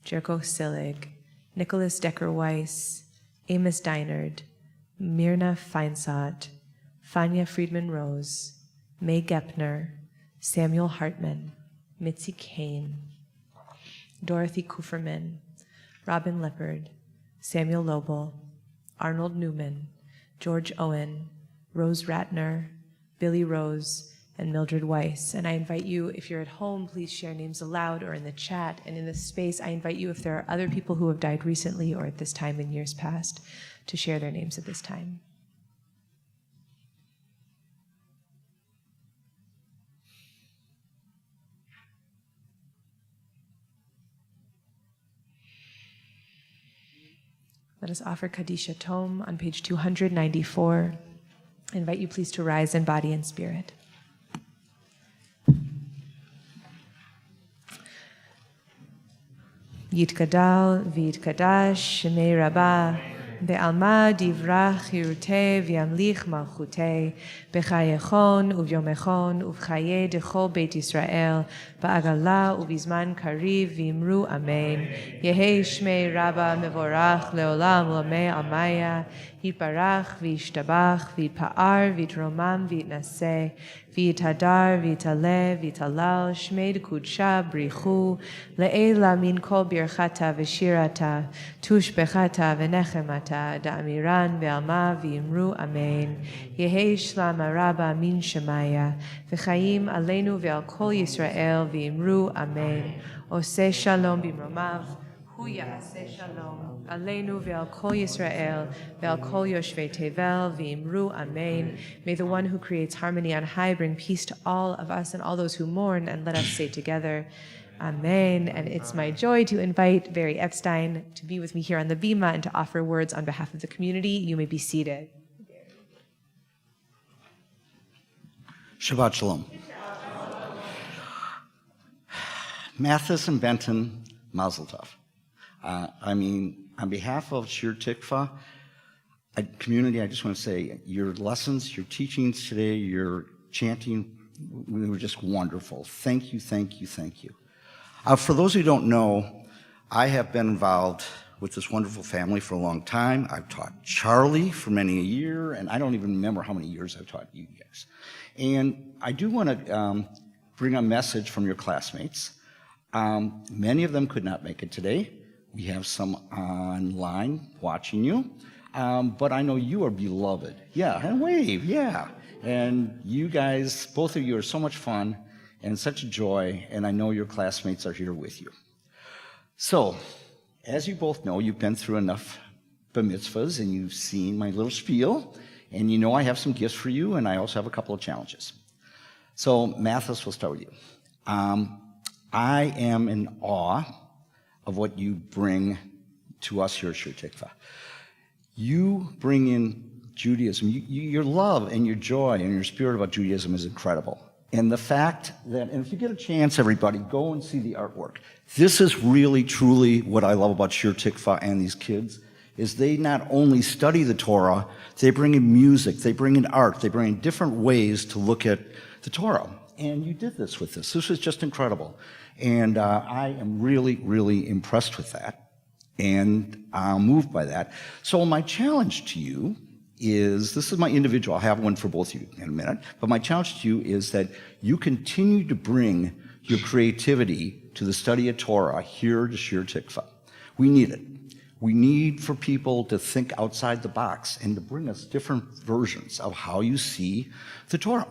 Jerko Sillig, Nicholas Decker-Weiss, Amos Deinard, Myrna Feinsott, Fania Friedman-Rose, May Gepner, Samuel Hartman, Mitzi Kane, Dorothy Kuferman, Robin Leopard, Samuel Lobel, Arnold Newman, George Owen, Rose Ratner, Billy Rose, and Mildred Weiss. And I invite you, if you're at home, please share names aloud or in the chat. And in this space, I invite you, if there are other people who have died recently or at this time in years past, to share their names at this time. Let us offer Kadisha Tom on page 294. I invite you please to rise in body and spirit. Yitkadal v'yitkadash shemei Rabbah be'alma divrach hirutei v'yamlich malchutei b'chayechon uvyomechon uv'chaye dechol Beit Yisrael ba'agala ubizman kariv v'imru amen. Yehei shmei Rabbah mevorach leolam lamei almaya yitbarach v'yishtabach v'yitpa'ar v'yitromam v'yitnaseh v'yitadar v'yitaleh v'yitalal shmei d'kudsha brichu le'ela min kol birchata v'shirata tushbechata v'nechemata da'amiran ve'alma v'yimru amen. Yehei shlam Rabbah min shemaya v'chayim aleinu ve'al kol Yisrael v'yimru amen. Oseh shalom b'mromav hu ya'aseh shalom aleinu ve'al kol Yisrael ve'al kol yoshvei tevel v'yimru amen. May the one who creates harmony on high bring peace to all of us and all those who mourn, and let us say together, Amen. And it's my joy to invite Barry Epstein to be with me here on the bima and to offer words on behalf of the community. You may be seated. Shabbat Shalom. Mathis and Benton, Mazel Tov. On behalf of Shir Tikva community, I just want to say your lessons, your teachings today, your chanting, we were just wonderful. Thank you, thank you, thank you. For those who don't know, I have been involved with this wonderful family for a long time. I've taught Charlie for many a year, and I don't even remember how many years I've taught you guys. And I do want to bring a message from your classmates. Many of them could not make it today. We have some online watching you, but I know you are beloved. Yeah, and wave, yeah. And you guys, both of you are so much fun and such a joy, and I know your classmates are here with you. So, as you both know, you've been through enough bar mitzvahs, and you've seen my little spiel, and you know I have some gifts for you, and I also have a couple of challenges. So, Mathis, we'll start with you. I am in awe of what you bring to us here at Shir Tikva. You bring in Judaism. Your love and your joy and your spirit about Judaism is incredible. And the fact that, and if you get a chance, everybody, go and see the artwork. This is really, truly what I love about Shir Tikva and these kids, is they not only study the Torah, they bring in music, they bring in art, they bring in different ways to look at the Torah. And you did this with this. This was just incredible. And I am really, really impressed with that and moved by that. So my challenge to you is, this is my individual, I'll have one for both of you in a minute, but my challenge to you is that you continue to bring your creativity to the study of Torah here to Shir Tikva. We need it. We need for people to think outside the box and to bring us different versions of how you see the Torah.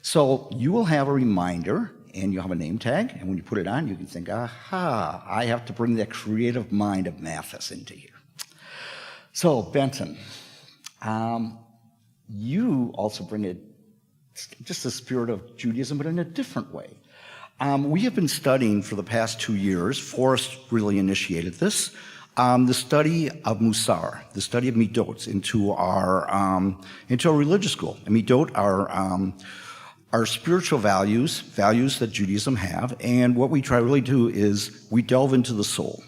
So you will have a reminder, and you'll have a name tag, and when you put it on, you can think, aha, I have to bring that creative mind of Mathis into here. So, Benton, you also bring it, just the spirit of Judaism, but in a different way. We have been studying for the past 2 years, Forrest really initiated this, the study of Musar, the study of Midot into our religious school. And Midot are our spiritual values that Judaism have, and what we try really to do is we delve into the soul.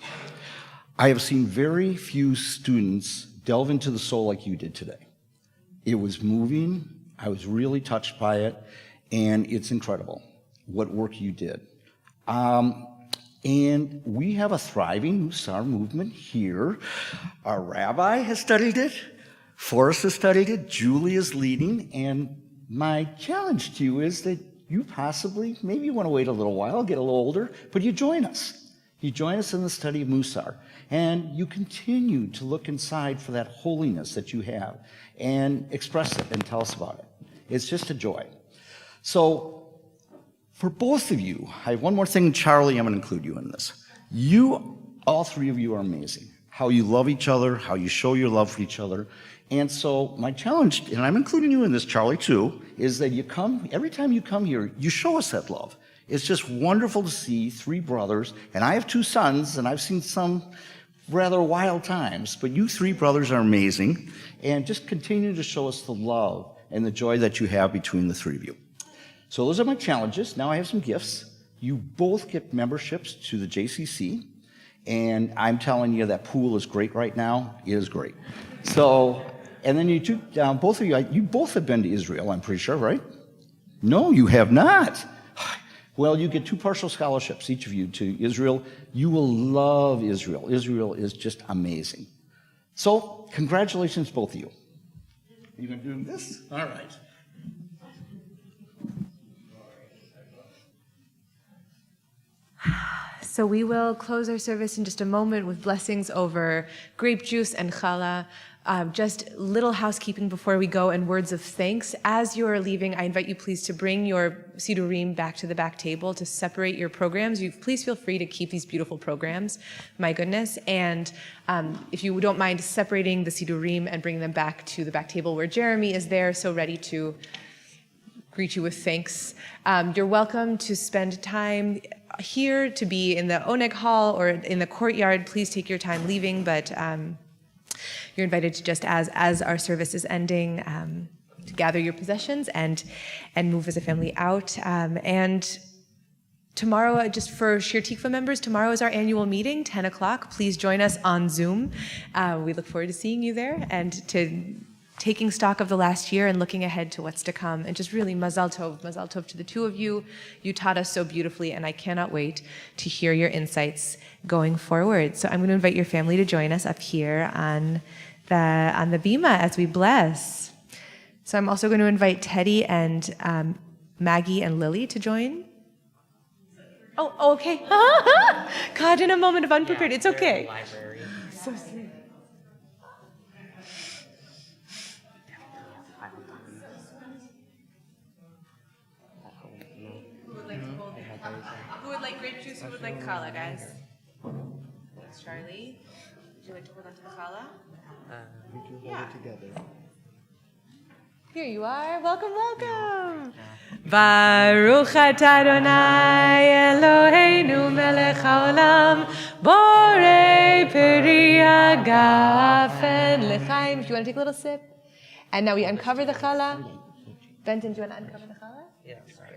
I have seen very few students delve into the soul like you did today. It was moving, I was really touched by it, and it's incredible what work you did. And we have a thriving Musar movement here. Our rabbi has studied it, Forrest has studied it, Julie is leading, and my challenge to you is that you possibly, maybe you want to wait a little while, get a little older, but you join us. You join us in the study of Musar, and you continue to look inside for that holiness that you have and express it and tell us about it. It's just a joy. So for both of you, I have one more thing, Charlie, I'm going to include you in this. You, all three of you are amazing. How you love each other, how you show your love for each other. And so my challenge, and I'm including you in this, Charlie, too, is that you come, every time you come here, you show us that love. It's just wonderful to see three brothers, and I have two sons, and I've seen some rather wild times, but you three brothers are amazing, and just continue to show us the love and the joy that you have between the three of you. So those are my challenges. Now I have some gifts. You both get memberships to the JCC, and I'm telling you that pool is great right now. It is great. So, and then you two, both of you, you both have been to Israel, I'm pretty sure, right? No, you have not. Well, you get 2 partial scholarships, each of you, to Israel. You will love Israel. Israel is just amazing. So, congratulations, both of you. Are you going to do this? All right. So we will close our service in just a moment with blessings over grape juice and challah. Just little housekeeping before we go and words of thanks. As you are leaving, I invite you please to bring your sidurim back to the back table to separate your programs. You please feel free to keep these beautiful programs, my goodness. And if you don't mind separating the sidurim and bringing them back to the back table where Jeremy is there, so ready to greet you with thanks. You're welcome to spend time here, to be in the Oneg Hall or in the courtyard. Please take your time leaving, but you're invited to, just as our service is ending, to gather your possessions and move as a family out. And tomorrow, just for Shir Tikva members, tomorrow is our annual meeting, 10 o'clock. Please join us on Zoom. We look forward to seeing you there and to taking stock of the last year and looking ahead to what's to come. And just really mazal tov to the two of you. You taught us so beautifully, and I cannot wait to hear your insights going forward. So I'm going to invite your family to join us up here on the bima as we bless. So I'm also going to invite Teddy and Maggie and Lily to join. Oh, okay. God, in a moment of unprepared. It's okay. So sweet. Who would like grape juice? Who would like challah, guys? Thanks, Charlie. Would you like to hold on to the challah? We can hold it together. Here you are. Welcome, welcome. Baruch atah Adonai Eloheinu melech haolam borei peri hagafen l'chaim. If you want to take a little sip. And now we uncover the challah. Benton, do you want to uncover the challah? Yeah, sorry.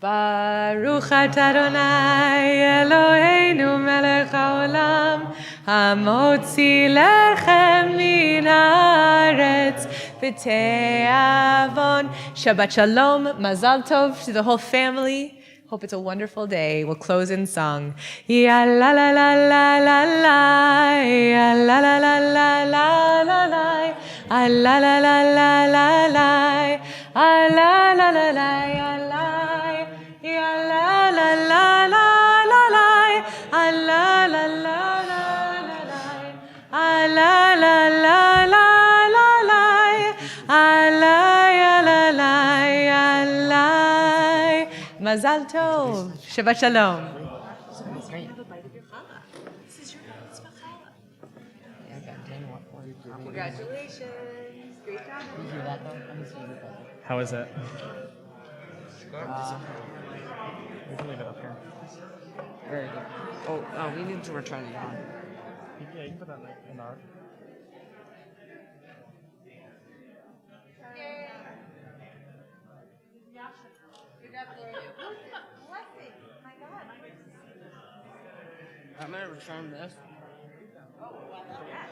Baruch atah Adonai Eloheinu melech haolam hamotzi lechem min haaretz v'te'avon. Shabbat shalom, mazal tov to the whole family. Hope it's a wonderful day. We'll close in song. Ya la la la la la la, ya la la la la la la la, la la la la la la la, la la la la la la. Ya la la la la la la, la la la la la la, la la la la la la, la la la la. Mazal tov. Shabbat shalom. Congratulations. Great job. How is it? We can leave it up here. Very good. Oh, we need to return it on. Yeah, you can put that in the arc. I'm gonna return this. Oh, well, yes.